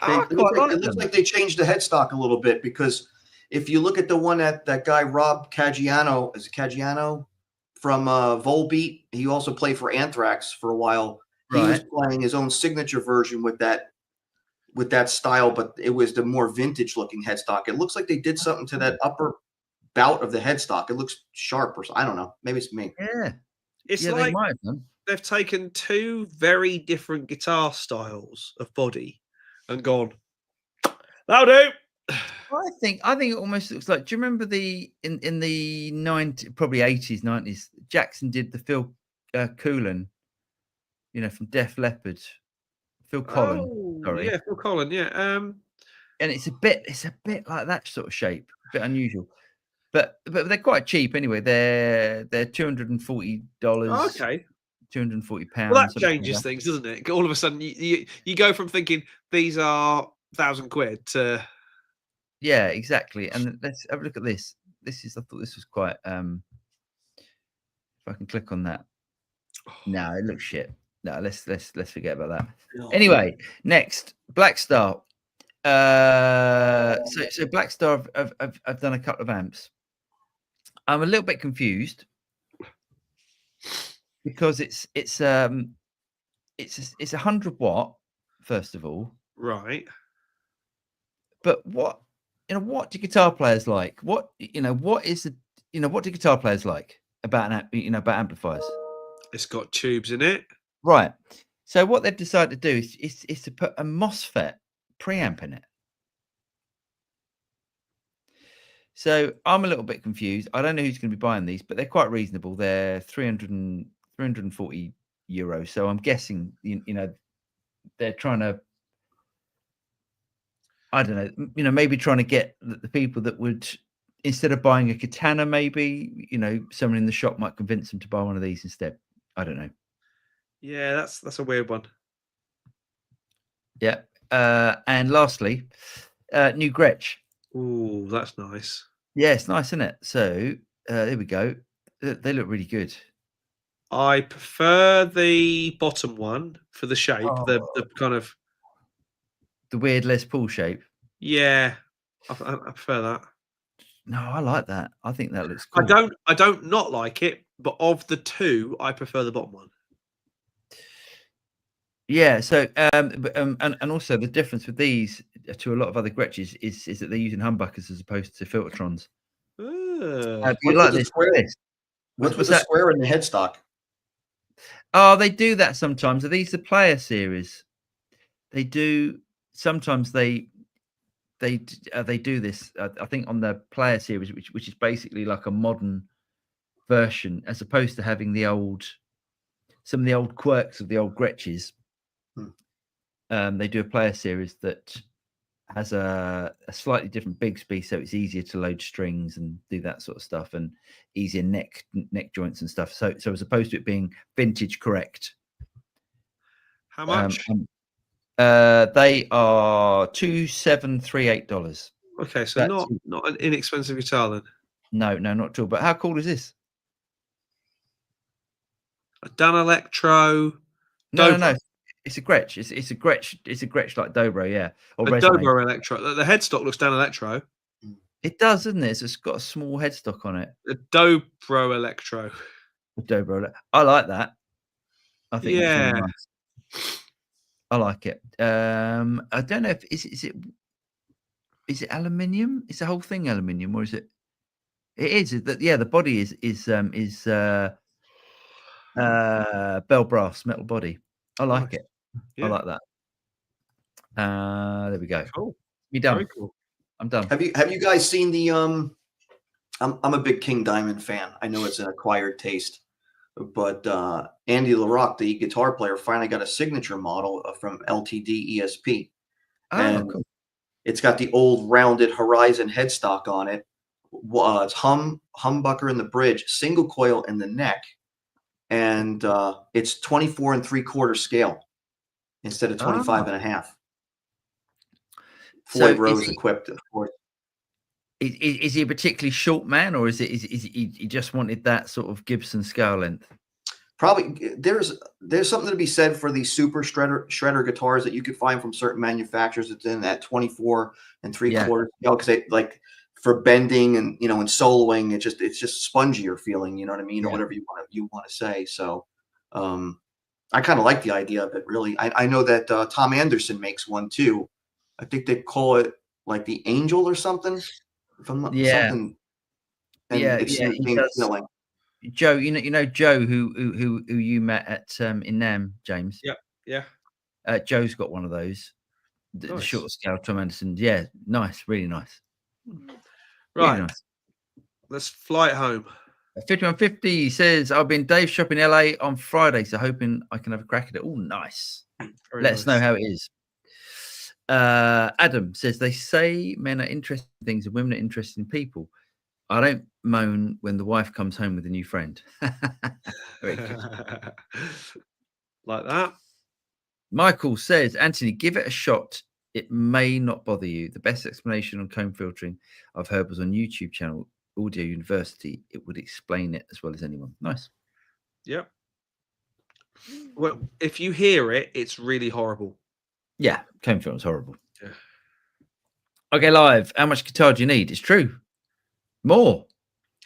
It looks like they changed the headstock a little bit, because if you look at the one that guy Rob Caggiano, is it Caggiano from Volbeat? He also played for Anthrax for a while. He was playing his own signature version with that style, but it was the more vintage looking headstock. It looks like they did something to that upper bout of the headstock. It looks sharp, or I don't know. Maybe it's me. Yeah, it's like they might have done. They've taken two very different guitar styles of body and gone, that'll do. I think it almost looks like. Do you remember in the 90s, probably 80s, 90s? Jackson did the Phil Collen, from Def Leppard. Phil Collen, sorry. Yeah, Phil Collen, yeah. And it's a bit like that sort of shape, a bit unusual, but they're quite cheap anyway. They're $240. Okay. £240. Well, that changes things, doesn't it? All of a sudden, you go from thinking these are £1,000 to... Yeah, exactly. And let's have a look at this. I thought this was quite. If I can click on that. No, it looks shit. No, let's forget about that. No. Anyway, next, Black Star. So Black Star have done a couple of amps. I'm a little bit confused because it's 100 watt, first of all. Right. But what do guitar players like? What do guitar players like about about amplifiers? It's got tubes in it. Right. So what they've decided to do is to put a MOSFET preamp in it. So I'm a little bit confused. I don't know who's going to be buying these, but they're quite reasonable. They're 340 euros. So I'm guessing, they're trying to, I don't know, maybe trying to get the people that would, instead of buying a Katana, maybe, someone in the shop might convince them to buy one of these instead. I don't know. Yeah, that's a weird one. Yeah. And lastly, new Gretsch. Oh, that's nice. Yeah, it's nice, isn't it? So there we go. They look really good. I prefer the bottom one for the shape, the kind of the weird Les Paul shape. Yeah, I prefer that. No, I like that. I think that looks cool. I don't not like it, but of the two, I prefer the bottom one. Yeah. So, and also the difference with these to a lot of other Gretches is that they're using humbuckers as opposed to Filtertrons. You like this? What's with what's the that? square in the headstock? Oh, they do that sometimes. Are these the player series? They do sometimes. They do this. I think on the player series, which is basically like a modern version, as opposed to having some of the old quirks of the old Gretches. They do a player series that has a slightly different Bigsby, so it's easier to load strings and do that sort of stuff, and easier neck joints and stuff. So as opposed to it being vintage correct. How much? They are $2,738. Okay, so not an inexpensive guitar then. No, not at all. But how cool is this? A Dan Electro. No. It's a Gretsch. It's a Gretsch. It's a Gretsch like Dobro, yeah. Or a Resonate. Dobro Electro. The headstock looks Dan Electro. It does, doesn't it? So it's got a small headstock on it. A Dobro Electro. Dobro. I like that. I think that's really Yeah. nice. I like it. I don't know if is it aluminium? Is the whole thing aluminium, or is it? It is. Yeah, the body is bell brass metal body. I like it. Yeah. I like that. There we go. Cool. You done? Very cool. I'm done. Have you guys seen the I'm a big King Diamond fan. I know it's an acquired taste, but Andy LaRocque, the guitar player, finally got a signature model from LTD ESP. And Cool. it's got the old rounded Horizon headstock on it. It's humbucker in the bridge, single coil in the neck, and it's 24 3/4 scale instead of 25 and a half. Floyd Rose equipped, of course. Is he a particularly short man, or is he just wanted that sort of Gibson scale length? Probably there's something to be said for these super shredder guitars that you could find from certain manufacturers that's in that 24 3/4 scale, because they like for bending and and soloing, it's just spongier feeling, you know what I mean, or whatever you want to say. So I kind of like the idea of it, really. I know that Tom Anderson makes one too. I think they call it like the Angel or something. Something. And it's feeling. Joe, you know Joe, who you met at in NAMM, James. Yeah. Joe's got one of those, the shorter scale Tom Anderson. Yeah, nice, really nice. Right, really nice. Let's fly it home. 5150 says, I'll be in Dave's shop in LA on Friday, so hoping I can have a crack at it. Oh, nice. Let us know how it is. Adam says, they say men are interested in things and women are interested in people. I don't moan when the wife comes home with a new friend. Very good. Like that. Michael says, Anthony, give it a shot. It may not bother you. The best explanation on comb filtering I've heard was on YouTube channel Audio University. It would explain it as well as anyone. Nice. Yep. Well, if you hear it, it's really horrible. Yeah, comb filtering is horrible. Yeah. Okay, live. How much guitar do you need? It's true. More.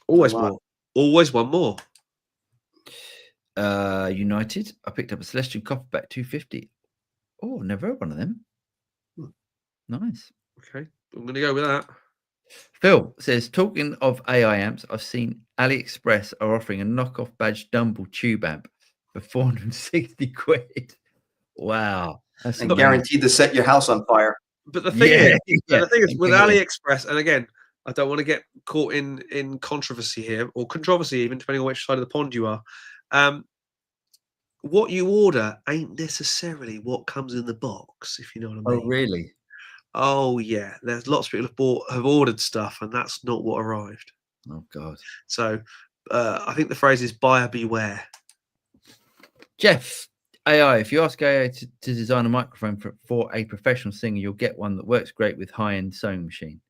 Always more. Always one more. United. I picked up a Celestial Copperback 250. Oh, never heard one of them. Nice. Okay, I'm going to go with that. Phil says, talking of AI amps, I've seen AliExpress are offering a knockoff badge Dumble tube amp for 460 quid. Wow. That's guaranteed to set your house on fire. But the thing is with AliExpress, and again, I don't want to get caught in controversy here, or controversy even, depending on which side of the pond you are. What you order ain't necessarily what comes in the box, if you know what I mean. Oh, really? Oh, yeah. There's lots of people have ordered stuff, and that's not what arrived. Oh, God. So I think the phrase is buyer beware. Jeff, AI, if you ask AI to design a microphone for a professional singer, you'll get one that works great with high-end sewing machine.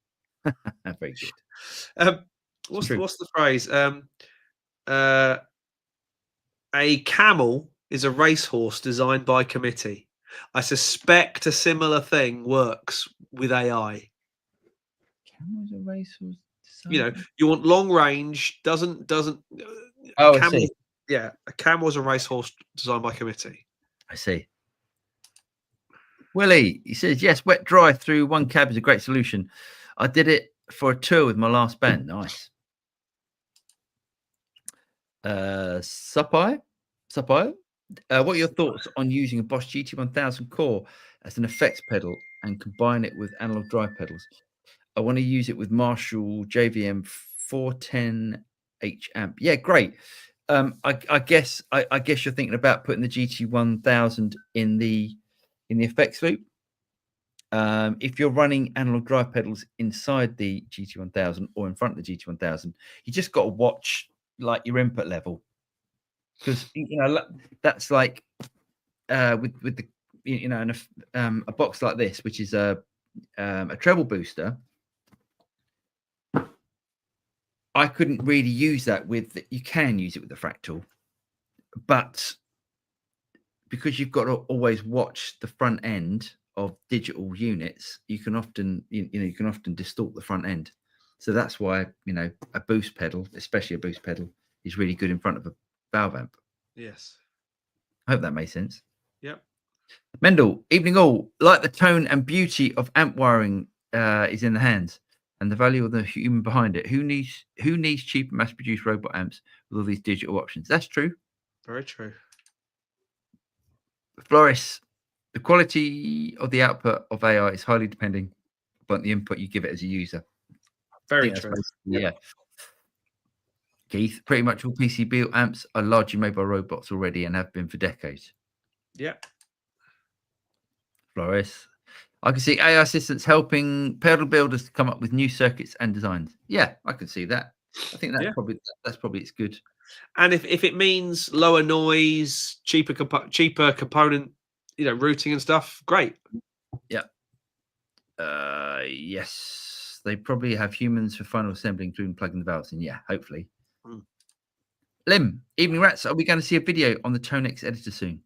Very good. What's the phrase? A camel is a racehorse designed by committee. I suspect a similar thing works with AI. Camel's a racehorse. You know, you want long range. Doesn't. Oh, camel, I see. Yeah, a camel is a racehorse designed by committee. I see. Willie, he says, yes, wet dry through one cab is a great solution. I did it for a tour with my last band. Nice. Supai. What are your thoughts on using a Bosch GT1000 core as an effects pedal and combine it with analog drive pedals? I want to use it with Marshall JVM 410H amp. Yeah, great. I guess you're thinking about putting the GT1000 in the effects loop. If you're running analog drive pedals inside the GT1000 or in front of the GT1000, you just got to watch like your input level, because that's like with the a box like this, which is a treble booster. I couldn't really use that with. You can use it with the fractal, but because you've got to always watch the front end of digital units, you can often you can often distort the front end. So that's why a boost pedal, especially a boost pedal, is really good in front of a valve amp. Yes. I hope that made sense. Yep. Mendel, evening all. Like the tone and beauty of amp wiring is in the hands, and the value of the human behind it. Who needs cheap mass-produced robot amps with all these digital options? That's true. Very true. Floris, the quality of the output of AI is highly depending upon the input you give it as a user. Very true. Yeah. Keith, pretty much all PCB amps are largely made by robots already and have been for decades. Yeah. Floris, I can see AI assistants helping pedal builders to come up with new circuits and designs. Yeah, I can see that. I think that's probably it's good. And if it means lower noise, cheaper component, routing and stuff, great. Yeah. Yes, they probably have humans for final assembly, including plugging the valves in. Yeah, hopefully. Lim, evening rats. Are we going to see a video on the Tonex editor soon?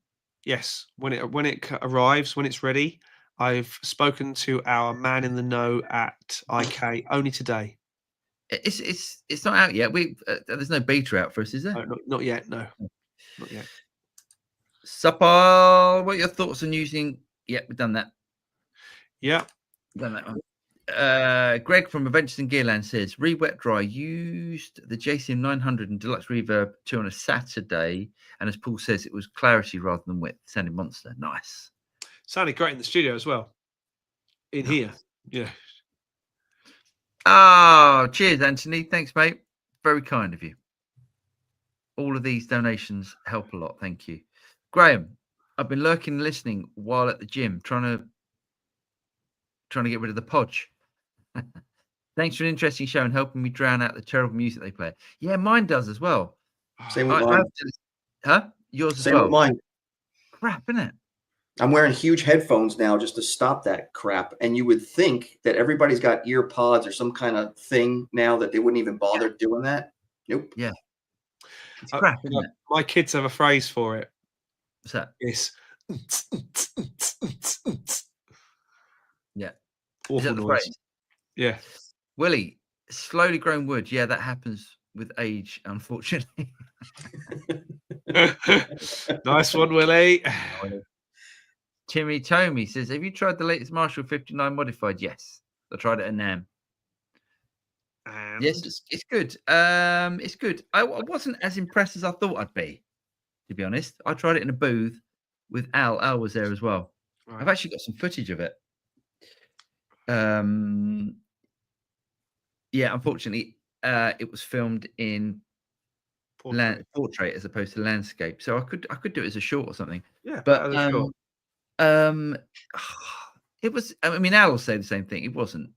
Yes, when it arrives, when it's ready. I've spoken to our man in the know at IK only today. It's not out yet. There's no beta out for us, is there? Not yet. No, not yet. Supal, what are your thoughts on using? Yeah, we've done that. Yeah, done that one. Greg from Adventures in Gearland says, Re-Wet Dry used the JCM 900 and Deluxe Reverb 2 on a Saturday, and as Paul says, it was clarity rather than width. Sounded monster. Nice. Sounded great in the studio as well. Here. Yeah. Oh, cheers, Anthony. Thanks, mate. Very kind of you. All of these donations help a lot. Thank you. Graham, I've been lurking and listening while at the gym, trying to get rid of the podge. Thanks for an interesting show and helping me drown out the terrible music they play. Yeah, mine does as well. Same with mine. Yours Same as well. with mine. Crap, isn't it? I'm wearing huge headphones now just to stop that crap. And you would think that everybody's got ear pods or some kind of thing now that they wouldn't even bother doing that. Nope. Yeah. It's crap, isn't it? My kids have a phrase for it. What's that? It's yeah. Awful Is that the noise. phrase? Yeah. Willie, slowly growing wood. Yeah, that happens with age, unfortunately. Nice one, Willie. Timmy Tomey says, have you tried the latest Marshall 59 modified? Yes. I tried it at NAMM. And yes, it's good. It's good. I wasn't as impressed as I thought I'd be, to be honest. I tried it in a booth with Al. Al was there as well. Right. I've actually got some footage of it. Yeah, unfortunately, it was filmed in portrait as opposed to landscape. So I could do it as a short or something. Yeah, but it was. I mean, Al will say the same thing. It wasn't.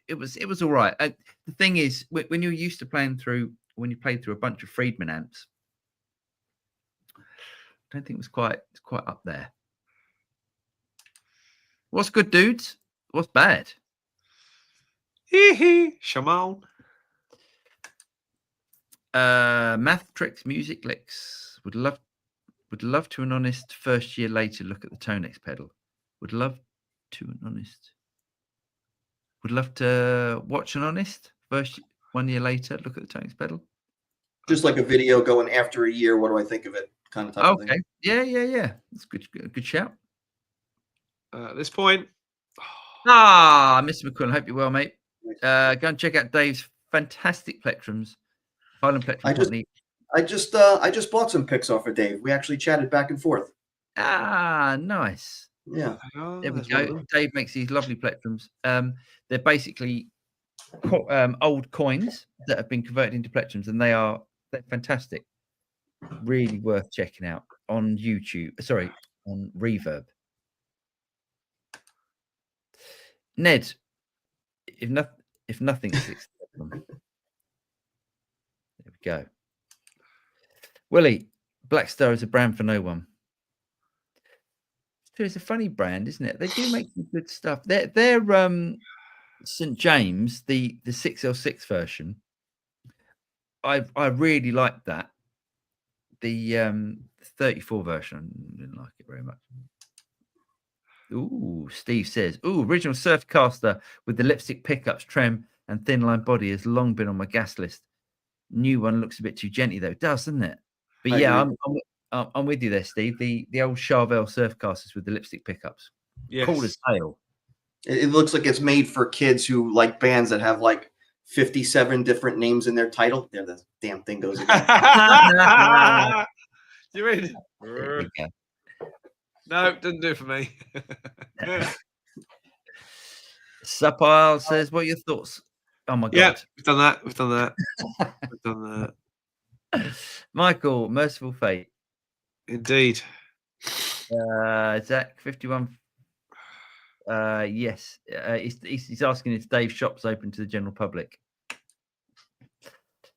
It was all right. The thing is, when you're used to playing through, when you played through a bunch of Friedman amps, I don't think it was quite up there. What's good, dudes? What's bad? Shaman. Math tricks, music licks. Would love to an honest first year later look at the Tonex pedal. Would love to watch an honest first 1 year later look at the Tonex pedal. Just like a video going after a year. What do I think of it? Kind of type of thing. Yeah. That's good shout. At this point. Mr. McQuillan, hope you're well, mate. Go and check out Dave's fantastic plectrums. Highland Plectrum Company. I just bought some picks off of Dave. We actually chatted back and forth. Ah, nice. Yeah. Oh, There we there's one of go. them. Dave makes these lovely plectrums. They're basically old coins that have been converted into plectrums, and they're fantastic. Really worth checking out on YouTube. Sorry, on Reverb. Ned, if nothing sticks to them. There we go. Willie, Black Star is a brand for no one. So it's a funny brand, isn't it? They do make some good stuff. They're St. James, the 6L6 version. I really like that. The 34 version, I didn't like it very much. Ooh, Steve says, ooh, original Surfcaster with the lipstick pickups, trem, and thin line body has long been on my gas list. New one looks a bit too genty though, doesn't it? But I yeah, agree. I'm with you there, Steve. The old Charvel Surfcasters with the lipstick pickups, cool as hell. It looks like it's made for kids who like bands that have like 57 different names in their title. There, the damn thing goes again. You mean? There we go. No, doesn't do it for me. Sapile says, what are your thoughts? Oh my Yeah, god. we've done that. We've done that. We've done that. Michael, Merciful Fate. Indeed. Zach 51. Yes. He's asking if Dave's shop's open to the general public.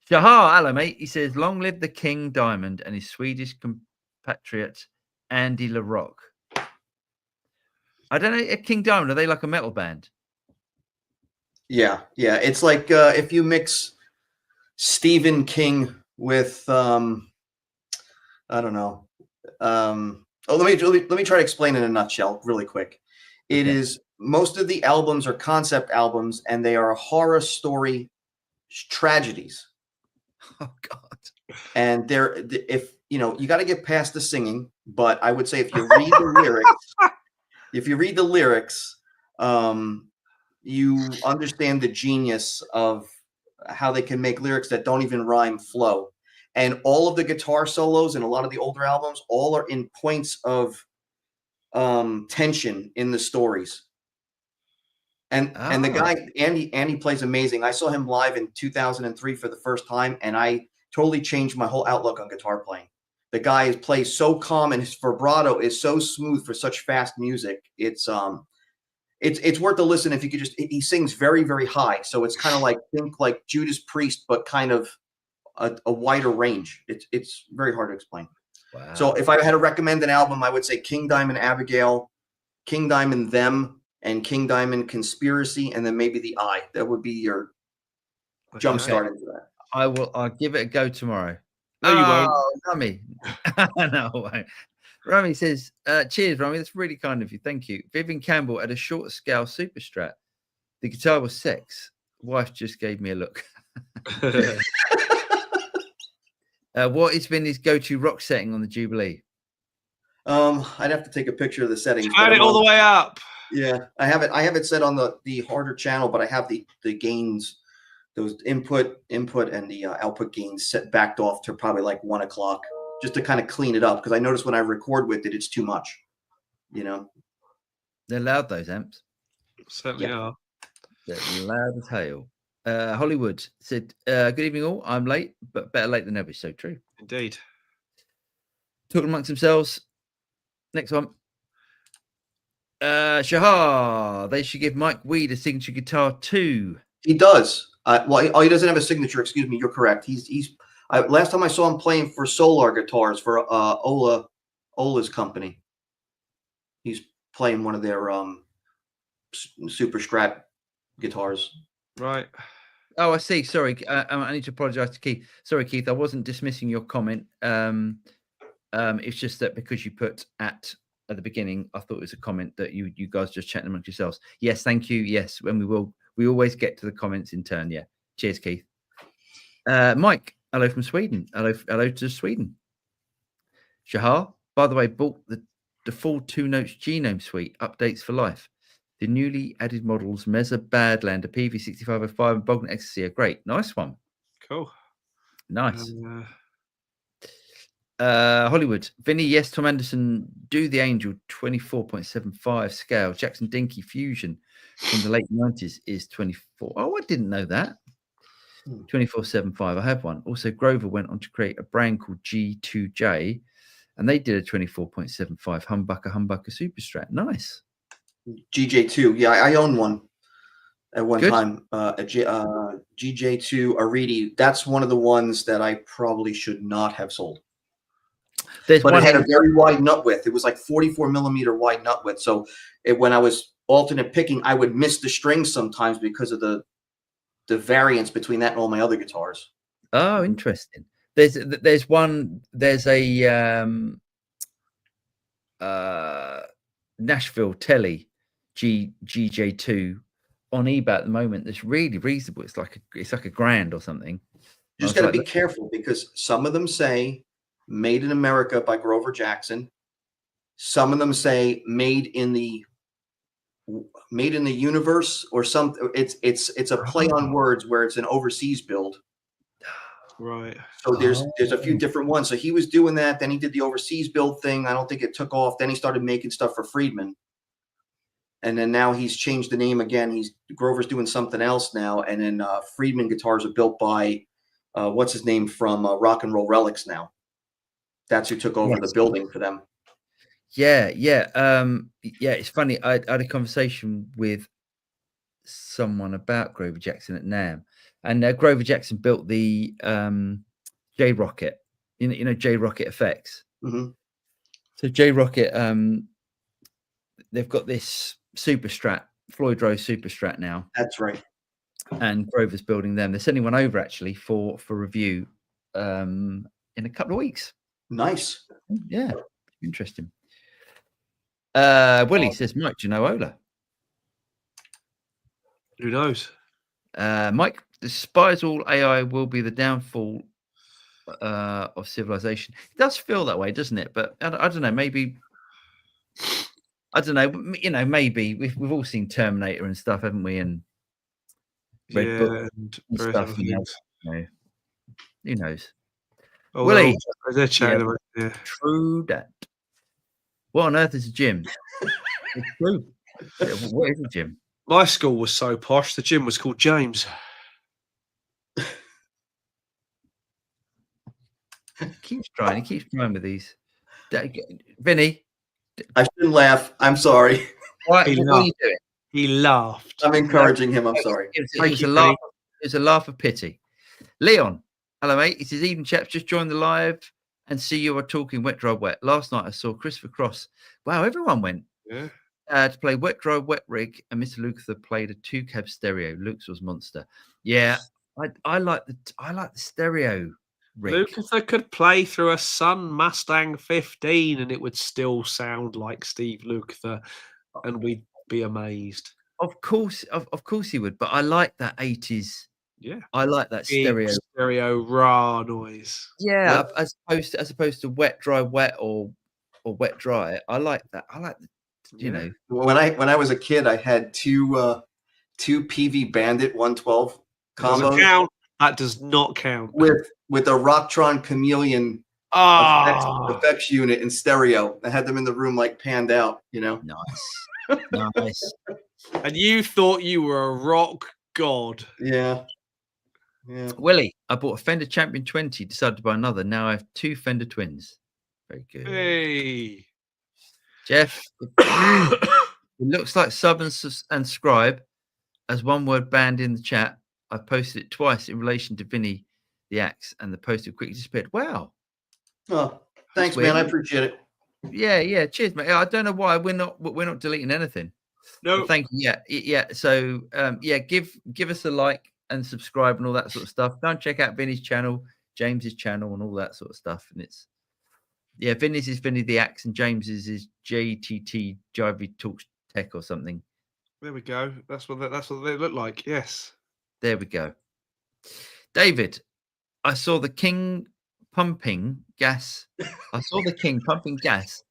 Shahar, hello, mate. He says, long live the King Diamond and his Swedish compatriot Andy LaRock. I don't know, King Diamond, are they like a metal band? Yeah. It's like if you mix Stephen King with I don't know. Let me try to explain in a nutshell really quick. It is most of the albums are concept albums, and they are horror story tragedies. Oh God! And if you got to get past the singing, but I would say if you read the lyrics, you understand the genius of how they can make lyrics that don't even rhyme flow. And all of the guitar solos in a lot of the older albums, all are in points of tension in the stories. And the guy, Andy plays amazing. I saw him live in 2003 for the first time, and I totally changed my whole outlook on guitar playing. The guy plays so calm, and his vibrato is so smooth for such fast music. It's worth a listen if you could he sings very, very high. So it's kind of think like Judas Priest, but kind of a wider range. It's very hard to explain. Wow. So if I had to recommend an album, I would say King Diamond Abigail, King Diamond Them, and King Diamond Conspiracy, and then maybe The Eye. That would be your jump start into that. I'll give it a go tomorrow. No, you won't. Rummy. No, Rummy says, cheers, Rummy. That's really kind of you. Thank you. Vivian Campbell at a short scale Super Strat. The guitar was sex. Wife just gave me a look. What has been his go-to rock setting on the Jubilee? I'd have to take a picture of the settings. Turn it all the way up. Yeah, I have it set on the harder channel, but I have the gains, those input and the output gains set backed off to probably like 1 o'clock, just to kind of clean it up, because I notice when I record with it, it's too much. They're loud, those amps. Certainly are. They're loud as hail. Hollywood said, good evening all. I'm late, but better late than never. So true. Indeed. Talking amongst themselves. Next one. Shahar, they should give Mike Weed a signature guitar too. He does. He doesn't have a signature. Excuse me. You're correct. Last time I saw him playing for Solar Guitars for Ola's company. He's playing one of their Super Strat guitars. Right. Oh, I see. Sorry, I need to apologize to Keith. Sorry, Keith, I wasn't dismissing your comment. It's just that because you put at the beginning, I thought it was a comment that you guys just chatting amongst yourselves. Yes, thank you. Yes, when we always get to the comments in turn. Yeah. Cheers, Keith. Mike, hello from Sweden. Hello to Sweden. Shahar, by the way, bought the full 2 Notes Genome Suite updates for life. The newly added models Mesa Badlander, PV6505, and Bogner Ecstasy are great. Nice one. Cool. Nice. Hollywood. Vinny, yes, Tom Anderson, Do the Angel, 24.75 scale. Jackson Dinky Fusion from the late 90s is 24. Oh, I didn't know that. 24.75. I have one. Also, Grover went on to create a brand called G2J, and they did a 24.75 Humbucker Super Strat. Nice. GJ2. Yeah, I own one at one Good. time. GJ2 Aridi. That's one of the ones that I probably should not have sold. There's But one it had in- a very wide nut width. It was like 44 millimeter wide nut width. So when I was alternate picking, I would miss the strings sometimes because of the variance between that and all my other guitars. Oh, interesting. There's a Nashville Telly GJ2 on eBay at the moment that's really reasonable. It's like a grand or something. You just got to be careful because some of them say made in America by Grover Jackson. Some of them say made in the universe or something. It's a play on words where it's an overseas build. Right. So there's a few different ones. So he was doing that. Then he did the overseas build thing. I don't think it took off. Then he started making stuff for Friedman. And then now he's changed the name again. Grover's doing something else now. And then Friedman guitars are built by what's his name from Rock and Roll Relics now. That's who took over the building for them. Yeah. It's funny. I had a conversation with someone about Grover Jackson at NAMM, and Grover Jackson built the J Rocket. You know J Rocket effects. Mm-hmm. So J Rocket, they've got this Super Strat, Floyd Rose Super Strat now. That's right. And Grover's building them. They're sending one over actually for review in a couple of weeks. Nice. Yeah, interesting. Willie says, Mike, do you know Ola? Who knows? Mike, despise all AI will be the downfall of civilization. It does feel that way, doesn't it? But I don't know. Maybe I don't know. You know, maybe we've all seen Terminator and stuff, haven't we? And Red Book and stuff. You know, who knows? Oh, Willie, they're chatting yeah. True that. What on earth is a gym? It's true. What is a gym? My school was so posh. The gym was called James. He keeps trying with these. Vinny, I shouldn't laugh. I'm sorry. What are you doing? He laughed. I'm encouraging him. I'm sorry. It was a laugh of pity. Leon, hello, mate. He says, even chaps, just joined the live and see you are talking Wet Dry Wet. Last night I saw Christopher Cross. Wow, everyone went. Yeah. To play Wet Dry Wet Rig, and Mr. Lukather played a 2-cab stereo. Luke's was monster. Yeah, I like the stereo rig. Lukather could play through a Sun Mustang 15 and it would still sound like Steve Lukather, and we'd be amazed. Of course he would. But I like that 80s. Yeah, I like that stereo raw noise. Yeah, as opposed to Wet Dry Wet or Wet Dry. I like that. I like the. You know, when I was a kid, I had two PV Bandit 112 combos. That does not count. With a Rocktron Chameleon effects unit in stereo. I had them in the room like panned out, you know. Nice. And you thought you were a rock god. Yeah. Willie, I bought a Fender Champion 20, decided to buy another. Now I have 2 Fender Twins. Very good. Hey. Jeff, it looks like sub and scribe as one word banned in the chat. I posted it twice in relation to Vinny the Axe, and the post quickly disappeared. Wow. Oh, thanks, man. I appreciate it. Yeah. Cheers, mate. I don't know why we're not deleting anything. No. Thank you. Yeah. So give us a like and subscribe and all that sort of stuff. Go and check out Vinny's channel, James's channel, and all that sort of stuff. And it's Vinny's is Vinny the Axe, and James's is JTT Jivey Talks Tech or something. There we go. That's what they look like. Yes. There we go. David, I saw the King pumping gas. I saw the King pumping gas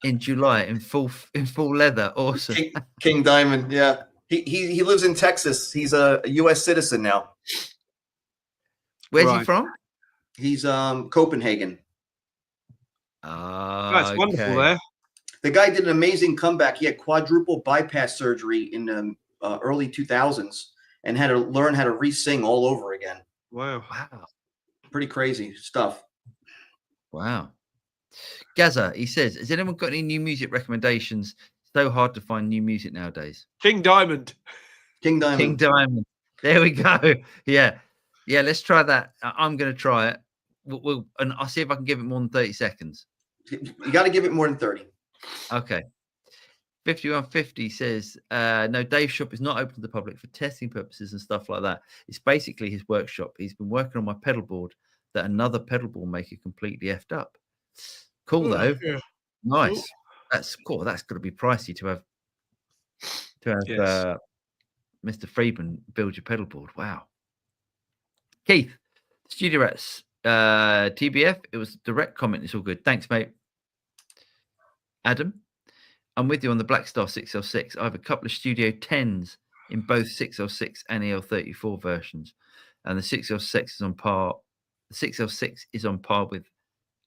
in July in full leather. Awesome. King Diamond. Yeah. He lives in Texas. He's a U.S. citizen now. Where's he from? He's Copenhagen. That's wonderful Okay. there. The guy did an amazing comeback. He had quadruple bypass surgery in the early 2000s and had to learn how to re-sing all over again. Wow. Wow. Pretty crazy stuff. Wow. Gaza, he says, has anyone got any new music recommendations? So hard to find new music nowadays. King Diamond. King Diamond. King Diamond. There we go. Yeah. Yeah, let's try that. I'm going to try it. And I'll see if I can give it more than 30 seconds. You got to give it more than 30. Okay. 5150 says, no, Dave's shop is not open to the public for testing purposes and stuff like that. It's basically his workshop. He's been working on my pedal board that another pedal board maker completely effed up. Cool, though. Yeah. Nice. Cool. That's cool. That's got to be pricey to have Yes. Mr. Friedman build your pedal board. Wow. Keith, Studio Rats, TBF, it was a direct comment. It's all good. Thanks, mate. Adam, I'm with you on the Black Star 6L6. I have a couple of Studio 10s in both 6L6 and EL34 versions. And the 6L6 is on par. The 6L6 is on par with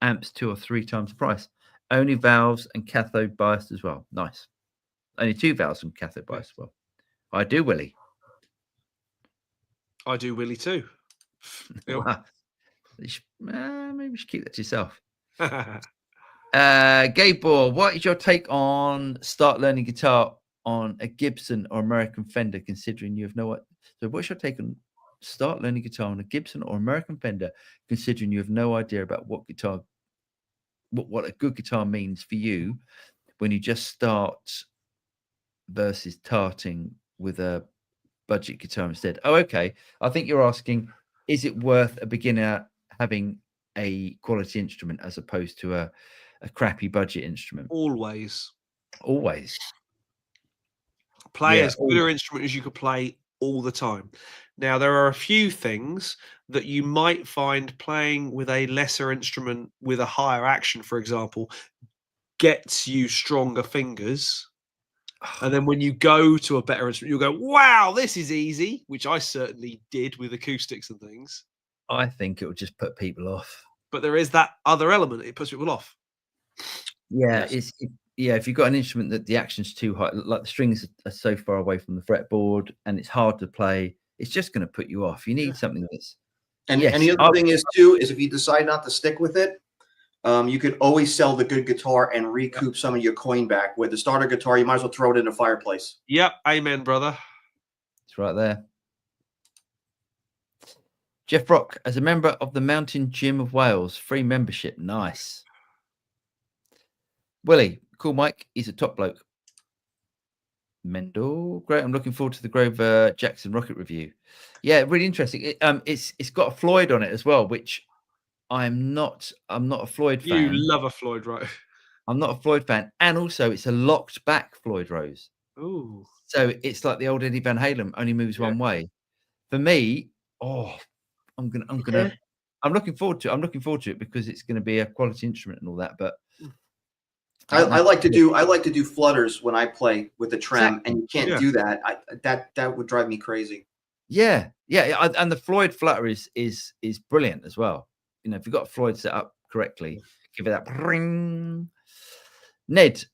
amps 2 or 3 times the price. Only valves and cathode biased as well. Nice. Only 2 valves and cathode biased as well. I do, Willie. I do, Willie, too. Yep. Wow. Maybe you should keep that to yourself. Gabor, what is your take on start learning guitar on a Gibson or American Fender, considering you have no idea? So what's your take on start learning guitar on a Gibson or American Fender, considering you have no idea about what a good guitar means for you when you just start versus starting with a budget guitar instead? Oh, okay. I think you're asking, is it worth a beginner having a quality instrument as opposed to a crappy budget instrument? Always. Play as good an instrument as you could play all the time. Now, there are a few things that you might find playing with a lesser instrument with a higher action, for example, gets you stronger fingers. And then when you go to a better instrument, you'll go, wow, this is easy, which I certainly did with acoustics and things. I think it will just put people off. But there is that other element. It puts people off. Yeah, if you've got an instrument that the action's too high, like the strings are so far away from the fretboard and it's hard to play, it's just going to put you off. You need something that's... And the other thing is, too, is if you decide not to stick with it, you could always sell the good guitar and recoup some of your coin back. With the starter guitar, you might as well throw it in a fireplace. Yep. Amen, brother. It's right there. Jeff Brock, as a member of the Mountain Gym of Wales, free membership. Nice. Willie, cool Mike. He's a top bloke. Mendel, great. I'm looking forward to the Grover Jackson rocket review. Yeah, really interesting. It's got a Floyd on it as well, which I'm not a Floyd fan. You love a Floyd, right? I'm not a Floyd fan, and also it's a locked back Floyd Rose. Ooh. So it's like the old Eddie Van Halen, only moves one way. For me, I'm looking forward to it because it's going to be a quality instrument and all that. But I like to do flutters when I play with the trem, and you can't do that. That would drive me crazy. Yeah. And the Floyd flutter is brilliant as well. You know, if you've got Floyd set up correctly, give it that ring. Ned,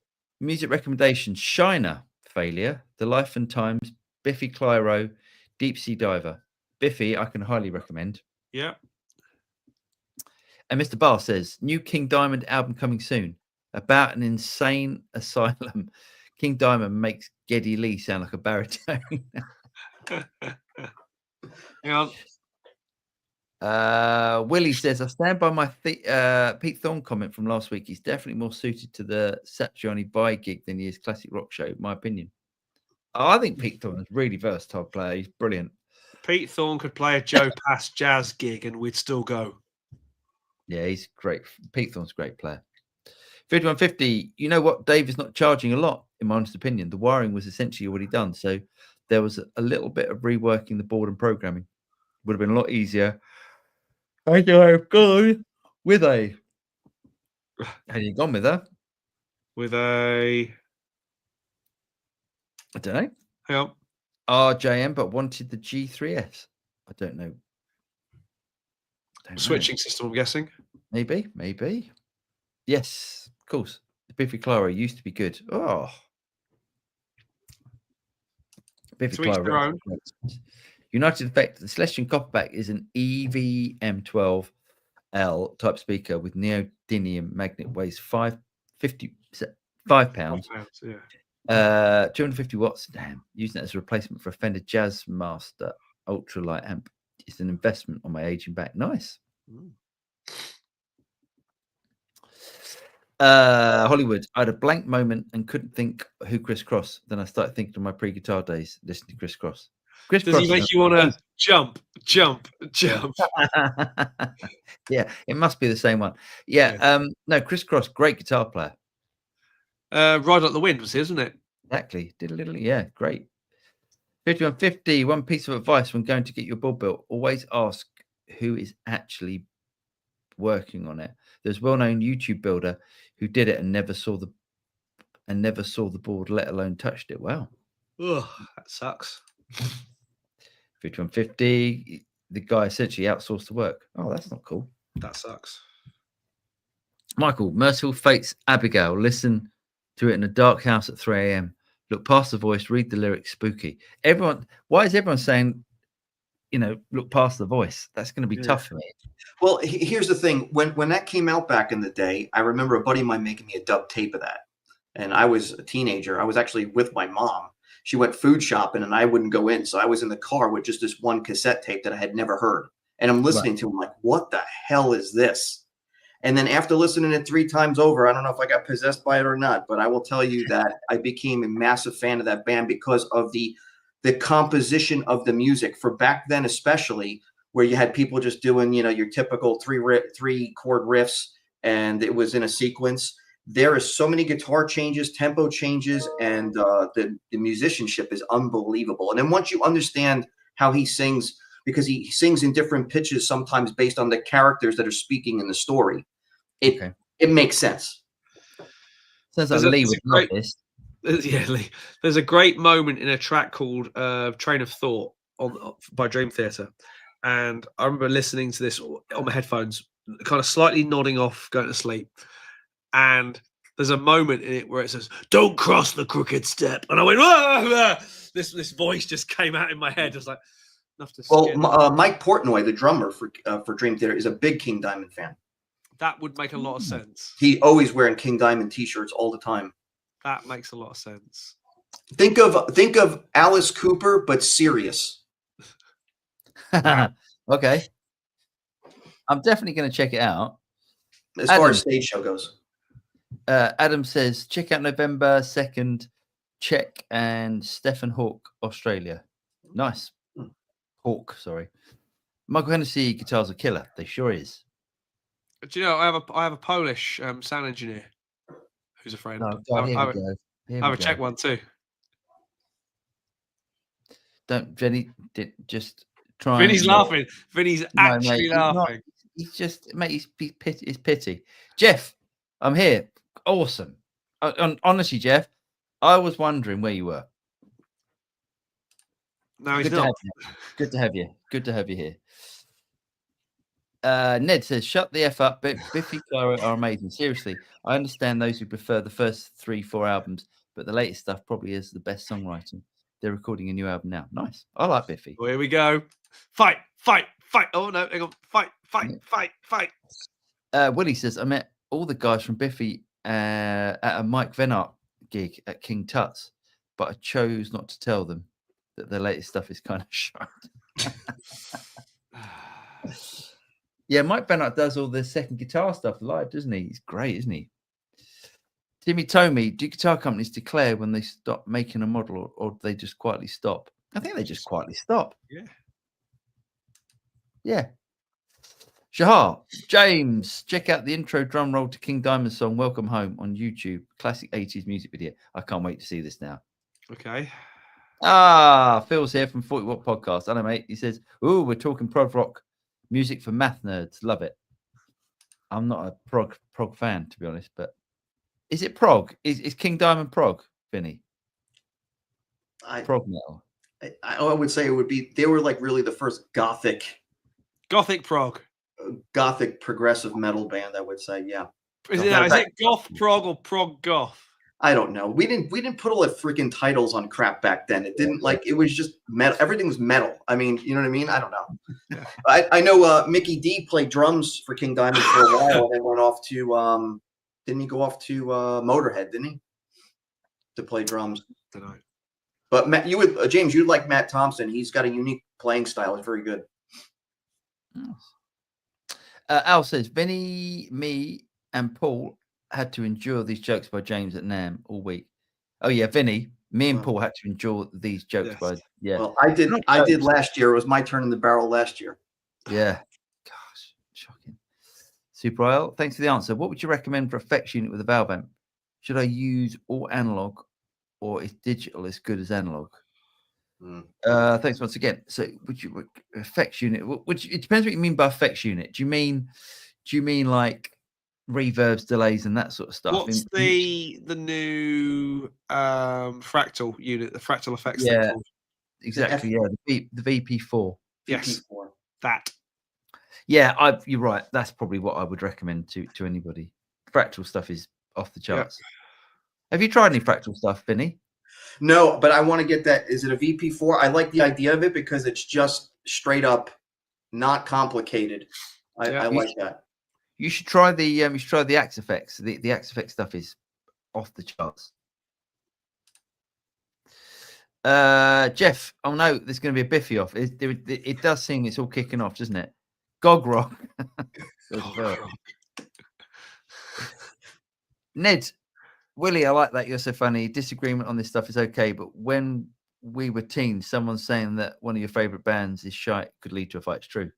music recommendations: Shiner, Failure, The Life and Times, Biffy Clyro, Deep Sea Diver. Biffy, I can highly recommend. Yeah. And Mr. Barr says, new King Diamond album coming soon. About an insane asylum. King Diamond makes Geddy Lee sound like a baritone. Hang on. Willie says, I stand by my Pete Thorne comment from last week. He's definitely more suited to the Satriani Buy gig than he is Classic Rock Show, my opinion. I think Pete Thorne is a really versatile player. He's brilliant. Pete Thorne could play a Joe Pass jazz gig and we'd still go. Yeah, he's great. Pete Thorne's a great player. 5150, you know what? Dave is not charging a lot, in my honest opinion. The wiring was essentially already done. So there was a little bit of reworking the board and programming. Would have been a lot easier. I know I've gone with a... Had you gone with her? With a... I don't know. Hang on. RJM, but wanted the G3S. I don't know. Switching system, I'm guessing. Maybe. Yes, of course. The Biffy Clyro used to be good. Oh, Biffy To each their Clyro. own. United Effect. The Celestian Copperback is an EVM12L type speaker with neodymium magnet. Weighs 5 pounds. Yeah. 250 watts. Damn. Using it as a replacement for a Fender Jazzmaster ultralight amp. It's an investment on my aging back. Nice. Hollywood. I had a blank moment and couldn't think who Chris Cross. Then I started thinking of my pre-guitar days listening to Chris Cross. Chris Does Cross he make you want to jump? Yeah, it must be the same one. Yeah. No, Chris Cross, great guitar player. Ride Like the Wind was his, isn't it? Exactly. Yeah, great. 5150. One piece of advice when going to get your board built: always ask who is actually working on it. There's a well-known YouTube builder who did it and never saw the board, let alone touched it. Wow. Ugh, that sucks. 5150. The guy essentially outsourced the work. Oh, that's not cool. That sucks. Michael, Merciful Fate's Abigail. Listen to it in a dark house at 3 a.m. Look past the voice, read the lyrics, spooky. Why is everyone saying, look past the voice? That's going to be tough for me. Well, here's the thing. When that came out back in the day, I remember a buddy of mine making me a dub tape of that. And I was a teenager. I was actually with my mom. She went food shopping and I wouldn't go in. So I was in the car with just this one cassette tape that I had never heard. And I'm listening to him like, what the hell is this? And then after listening to it 3 times over, I don't know if I got possessed by it or not, but I will tell you that I became a massive fan of that band because of the composition of the music for back then, especially where you had people just doing, your typical 3 chord riffs and it was in a sequence. There is so many guitar changes, tempo changes, and the musicianship is unbelievable. And then once you understand how he sings, because he sings in different pitches, sometimes based on the characters that are speaking in the story, it makes sense. Sounds like Lee would love this. Yeah, Lee. There's a great moment in a track called Train of Thought by Dream Theater. And I remember listening to this on my headphones, kind of slightly nodding off, going to sleep. And there's a moment in it where it says, "Don't cross the crooked step." And I went, "Whoa!" This voice just came out in my head. It's like, enough to Mike Portnoy, the drummer for Dream Theater, is a big King Diamond fan. That would make a lot of sense. He always wearing King Diamond t-shirts all the time. That makes a lot of sense. Think of Alice Cooper, but serious. Okay. I'm definitely going to check it out. As far as stage show goes. Adam says, check out November 2nd, Czech and Stephen Hawke, Australia. Nice. Hawke, sorry. Michael Hennessy, guitars are killer. They sure is. Do you know, I have a Polish sound engineer who's a friend. Oh, I have a Czech one too. Don't, Vinny, just try. Vinny's laughing. Vinny's actually laughing. He's just, mate, he's pity. Jeff, I'm here. Awesome. Honestly, Jeff, I was wondering where you were. No, he's not. Good to have you. Good to have you here. Ned says, shut the F up. Biffy Clyro are amazing. Seriously, I understand those who prefer the first 3-4 albums, but the latest stuff probably is the best songwriting. They're recording a new album now. Nice. I like Biffy. Well, here we go. Fight. Oh, no, hang on. Fight. Willie says, I met all the guys from Biffy at a Mike Venart gig at King Tut's, but I chose not to tell them that their latest stuff is kind of shite. Yeah, Mike Venart does all the second guitar stuff live, doesn't he? He's great, isn't he? Timmy Tomey, do guitar companies declare when they stop making a model or do they just quietly stop? I think they just quietly stop. Yeah. Shahar, James, check out the intro drum roll to King Diamond song Welcome Home on YouTube. Classic 80s music video. I can't wait to see this now. Okay. Phil's here from 40 Watt Podcast. I know, mate. He says, "Ooh, we're talking prog rock music for math nerds. Love it." I'm not a prog fan, to be honest, but is it prog? Is King Diamond prog, Vinny? Prog metal. I would say it would be. They were like really the first gothic prog. Gothic progressive metal band. I would say, yeah. Is So- it goth prog or prog goth? I don't know. We didn't put all the freaking titles on crap back then. It didn't like it was just metal. Everything was metal. I mean, you know what I mean? I don't know. Yeah. I know Mickey D played drums for King Diamond for a while, and then went off to didn't he go off to Motorhead? Didn't he to play drums? Don't know. But Matt, you would James, you'd like Matt Thompson. He's got a unique playing style. It's very good. Al says, Vinny, me, and Paul had to endure these jokes by James at NAMM all week. Oh yeah, Vinny, me and Paul had to endure these jokes by Well, I did last year. It was my turn in the barrel last year. Yeah. Gosh, shocking. Super Isle, thanks for the answer. What would you recommend for effects unit with a valve amp? Should I use all analog, or is digital as good as analog? Thanks once again. So, would you effects unit? It depends what you mean by effects unit. Do you mean like reverbs, delays, and that sort of stuff? What's the new fractal unit? The fractal effects. Yeah, exactly. Yeah, the VP4. Yes, VP4. That. Yeah, you're right. That's probably what I would recommend to anybody. Fractal stuff is off the charts. Yep. Have you tried any fractal stuff, Vinny? No, but I want to get that. Is it a VP4? I like the idea of it because it's just straight up, not complicated. I like that. You should try the Axe Effects. The Axe Effects stuff is off the charts. Jeff, oh no, there's going to be a Biffy off. It does seem it's all kicking off, doesn't it? Gog Rock. Ned, Willie, I like that. You're so funny. Disagreement on this stuff is okay, but when we were teens, someone saying that one of your favorite bands is shite could lead to a fight. It's true.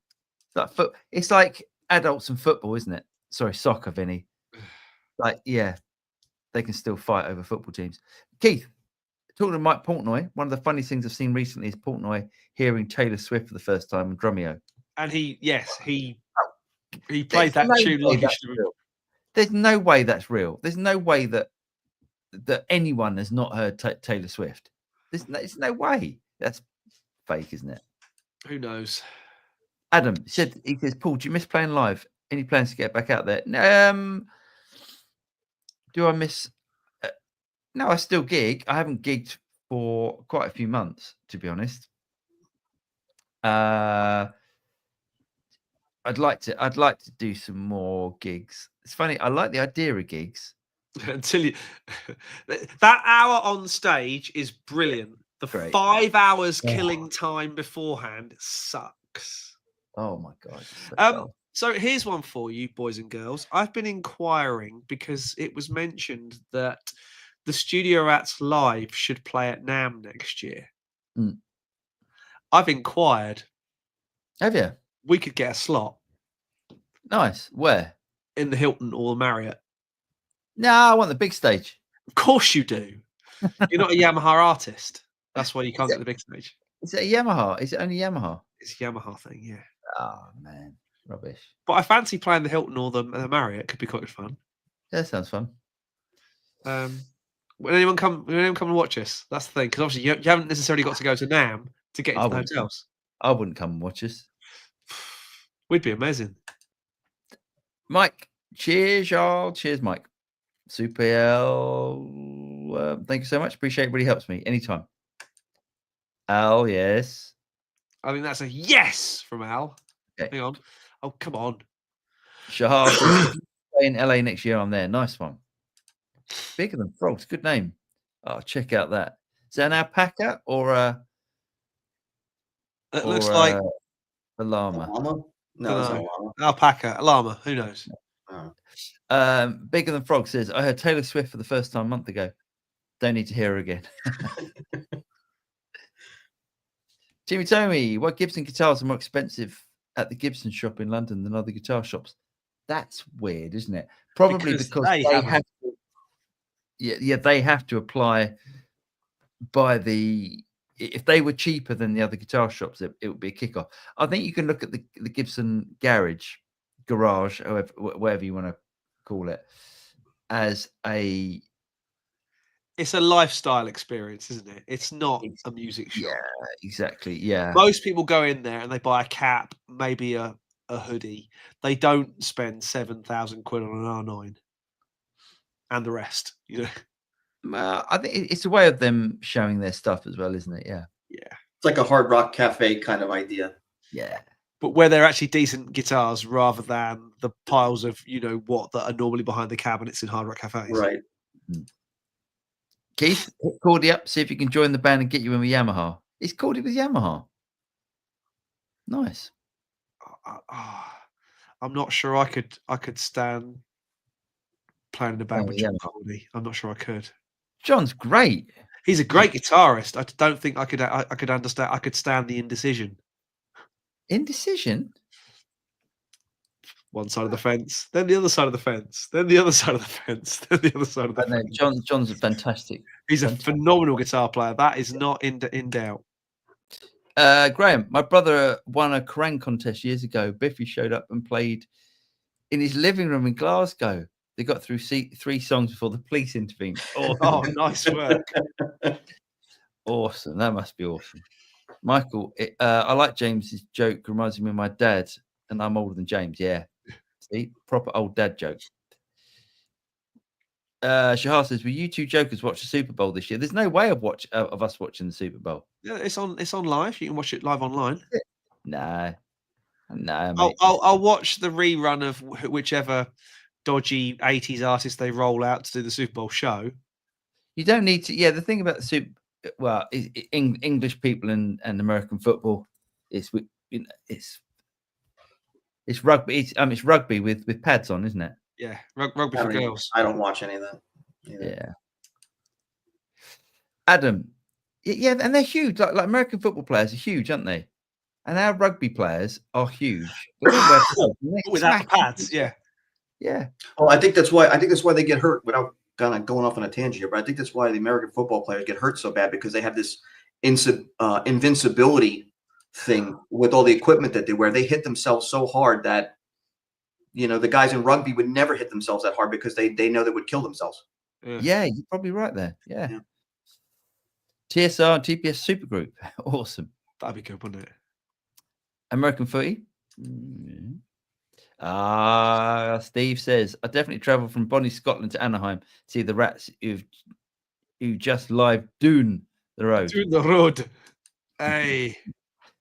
It's like adults and football, isn't it? Sorry, soccer, Vinny. Like, yeah, they can still fight over football teams. Keith, talking to Mike Portnoy, one of the funniest things I've seen recently is Portnoy hearing Taylor Swift for the first time on Drumeo. And he played that tune like he should have. There's no way that's real. There's no way that anyone has not heard Taylor Swift. There's no way. That's fake, isn't it? Who knows? Adam said, he says, Paul, do you miss playing live? Any plans to get back out there? Do I miss? No, I still gig. I haven't gigged for quite a few months, to be honest. I'd like to do some more gigs. It's funny. I like the idea of gigs. Until that hour on stage is brilliant. The 5 hours killing time beforehand sucks. Oh my god. So here's one for you, boys and girls. I've been inquiring because it was mentioned that the Studio Rats Live should play at NAMM next year. I've inquired. Have you? We could get a slot. Nice. Where? In the Hilton or the Marriott. No, I want the big stage. Of course you do. You're not a Yamaha artist. That's why you can't get the big stage. Is it a Yamaha? Is it only Yamaha? It's a Yamaha thing, yeah. Oh, man. Rubbish. But I fancy playing the Hilton or the Marriott. Could be quite fun. Yeah, that sounds fun. Will anyone come and watch us? That's the thing. Because obviously you haven't necessarily got to go to NAMM to get into the hotels. I wouldn't come and watch us. We'd be amazing. Mike, cheers, y'all. Cheers, Mike. Super L. Thank you so much. Appreciate it. Really helps me anytime. Al, yes. I think that's a yes from Al. Okay. Hang on. Oh, come on. Shahar in LA next year. I'm there. Nice one. Bigger than frogs. Good name. Oh, check out that. Is that an alpaca or a? It looks like a llama. No, it's not a llama. Alpaca, a llama. Who knows? Bigger than frog says, I heard Taylor Swift for the first time a month ago. Don't need to hear her again. Timmy Tomey, what Gibson guitars are more expensive at the Gibson shop in London than other guitar shops? That's weird, isn't it? Probably because they have to. Yeah, they have to apply by the. If they were cheaper than the other guitar shops, it would be a kickoff. I think you can look at the Gibson garage, whatever you want to call it, as a. It's a lifestyle experience, isn't it? It's not a music shop. Yeah, exactly. Yeah. Most people go in there and they buy a cap, maybe a hoodie. They don't spend 7,000 quid on an R9. and the rest. You know, I think it's a way of them showing their stuff as well, isn't it? Yeah. yeah. It's like a Hard Rock Cafe kind of idea. Yeah. But where they're actually decent guitars rather than the piles of what that are normally behind the cabinets in Hard Rock cafes. Right. Keith, hit Cordy up, see if you can join the band and get you in with Yamaha. Is Cordy with Yamaha? Nice. I'm not sure I could stand playing in a band with John Yamaha. Cordy. I'm not sure I could. John's great. He's a great guitarist. I don't think I could understand. I could stand the indecision. Indecision? One side of the fence, then the other side of the fence, then the other side of the fence, then the other side of the fence. John's a fantastic. He's a phenomenal guitar player. That is not in doubt. Graham, my brother won a Kerrang contest years ago. Biffy showed up and played in his living room in Glasgow. They got through 3 songs before the police intervened. Oh, nice work. Awesome. That must be awesome. Michael, I like James's joke. Reminds me of my dad, and I'm older than James. Yeah. See, proper old dad joke. Shahar says, "Will you two jokers watch the Super Bowl this year?" There's no way of us watching the Super Bowl. Yeah, it's on live. You can watch it live online. No, mate. I'll watch the rerun of whichever dodgy 80s artist they roll out to do the Super Bowl show. You don't need to. Yeah, the thing about the Super, well, English people and American football, it's rugby. It's rugby with pads on, isn't it? Yeah, rugby for girls. I don't watch any of that. Yeah. Adam, yeah, and they're huge. Like American football players are huge, aren't they? And our rugby players are huge. Without the pads, yeah. Yeah. Oh, I think that's why they get hurt. Without kind of going off on a tangent here, but I think that's why the American football players get hurt so bad, because they have this invincibility thing with all the equipment that they wear. They hit themselves so hard that the guys in rugby would never hit themselves that hard because they know they would kill themselves. Yeah, you're probably right there. Yeah. TSR and TPS Supergroup. Awesome. That'd be good, wouldn't it? American footy. Steve says, I definitely travel from Bonnie, Scotland to Anaheim to see the Rats who just live doon the road. Doon the road. Hey.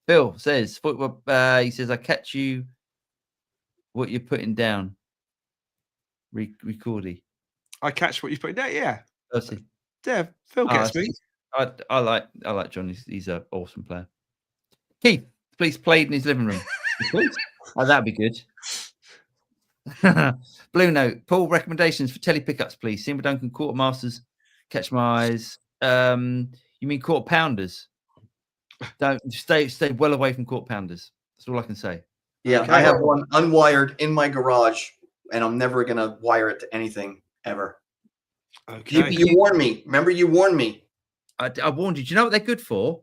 Phil says, he says, I catch you what you're putting down. Recordy. I catch what you're putting down, yeah. Yeah, Phil gets me. I like John. He's an awesome player. Keith, please played in his living room. Oh, that'd be good. Blue Note, Paul, recommendations for telly pickups, please. Simba Duncan, quartermasters, catch my eyes. You mean quarter pounders? Don't stay well away from quarter pounders. That's all I can say. Yeah, Okay. I have one unwired in my garage, and I'm never gonna wire it to anything ever. Okay. You warned me. Remember, you warned me. I warned you. Do you know what they're good for?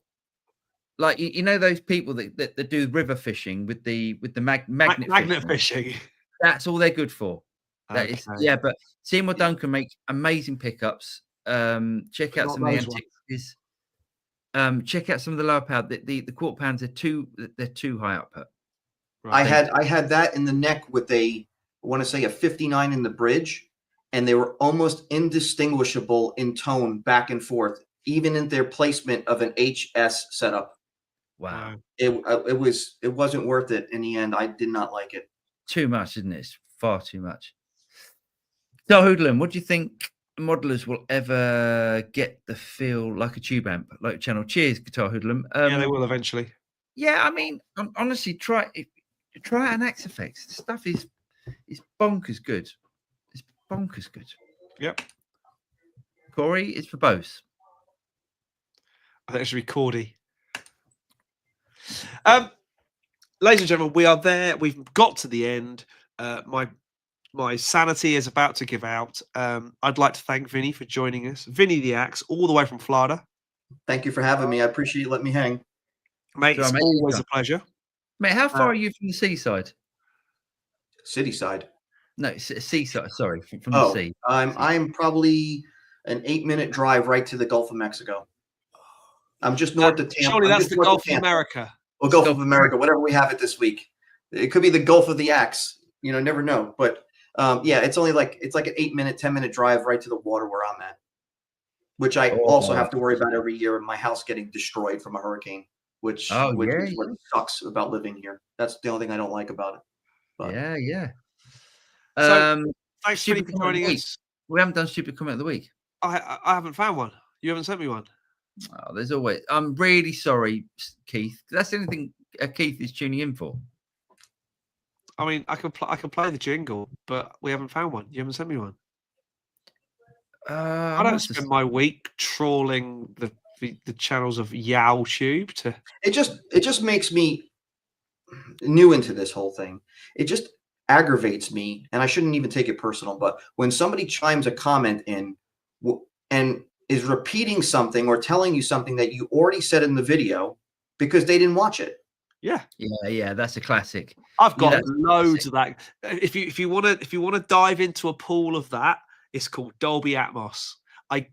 Like you know those people that do river fishing with the magnet fishing. That's all they're good for. That is, Okay. yeah. But Seymour Duncan makes amazing pickups. Check out some of the antiques. Check out some of the lower power. The quarter pounds they're too high output. Right. I had that in the neck with I want to say a 59 in the bridge, and they were almost indistinguishable in tone back and forth, even in their placement of an HS setup. Wow. It wasn't worth it in the end. I did not like it. Too much, isn't it? It's far too much. So Hoodlum, what do you think modelers will ever get the feel like a tube amp, like a channel? Cheers, Guitar Hoodlum. Yeah, they will eventually. Yeah, I mean, honestly, try an Axe Effects. The stuff is bonkers good. It's bonkers good. Yep. Corey, it's for both. I think it should be Cordy. Ladies and gentlemen, we are there. We've got to the end. My sanity is about to give out. I'd like to thank Vinny for joining us. Vinny the Axe, all the way from Florida. Thank you for having me. I appreciate you letting me hang. Mate, it's always a pleasure. Mate, how far are you from the seaside? City side. No, seaside. Sorry, from the sea. I'm probably an 8-minute drive right to the Gulf of Mexico. I'm just north of Tampa. Surely that's the Gulf of America. Well, Gulf of America, whatever we have it this week. It could be the Gulf of the Axe. Never know. But Yeah, it's only like an 8-minute, 10-minute drive right to the water where I'm at, which I Oh. also have to worry about every year, and my house getting destroyed from a hurricane, which Oh, is yeah. what sucks about living here. That's the only thing I don't like about it. But Yeah, yeah. So thanks, Vinny, Stupid for comment of joining the week. us. We haven't done stupid comment of the week. I haven't found one. You haven't sent me one. Oh, there's always. I'm really sorry, Keith. That's the only thing Keith is tuning in for. I mean, I can play the jingle, but we haven't found one. You haven't sent me one. I don't spend my week trawling the channels of YowTube to. it just makes me new into this whole thing. It just aggravates me, and I shouldn't even take it personal, but when somebody chimes a comment in and is repeating something or telling you something that you already said in the video because they didn't watch it. Yeah, that's a classic. I've got loads of that. If you want to dive into a pool of that, it's called Dolby Atmos. I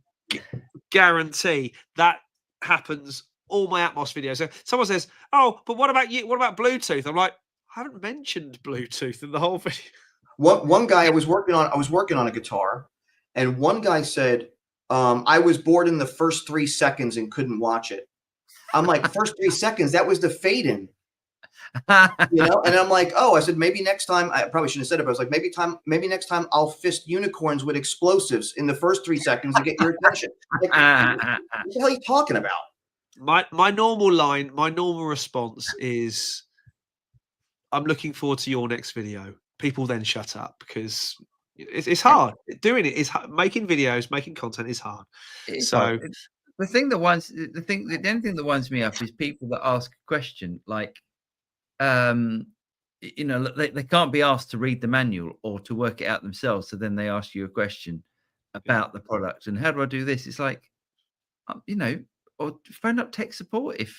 guarantee that happens all my Atmos videos. So someone says, "Oh, but what about you? What about Bluetooth?" I'm like, I haven't mentioned Bluetooth in the whole video. One guy I was working on a guitar, and one guy said, I was bored in the first 3 seconds and couldn't watch it. I'm like, first 3 seconds, that was the fade in. And I'm like, oh, I said, maybe next time, I probably shouldn't have said it, but I was like, maybe next time I'll fist unicorns with explosives in the first 3 seconds to get your attention. Like, what the hell are you talking about? My normal line, my normal response is, I'm looking forward to your next video. People then shut up because it's hard. Doing it is hard. Making videos, making content is hard. So the only thing that winds me up is people that ask a question like, they can't be asked to read the manual or to work it out themselves. So then they ask you a question about the product and how do I do this? It's like, or phone up tech support if,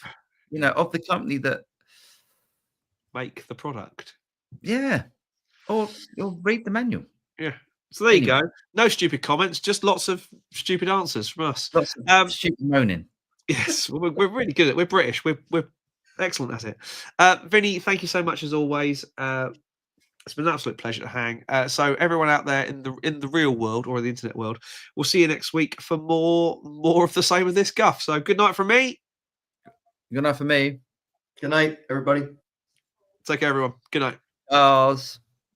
of the company that make the product. Yeah. Or read the manual. Yeah. So there you go. No stupid comments, just lots of stupid answers from us. Lots of stupid moaning. Yes, we're really good at it. We're British. We're excellent at it. Vinny, thank you so much as always. It's been an absolute pleasure to hang. So everyone out there in the real world or the internet world, we'll see you next week for more of the same of this guff. So good night from me. Good night from me. Good night, everybody. Take care, everyone. Good night. Oz.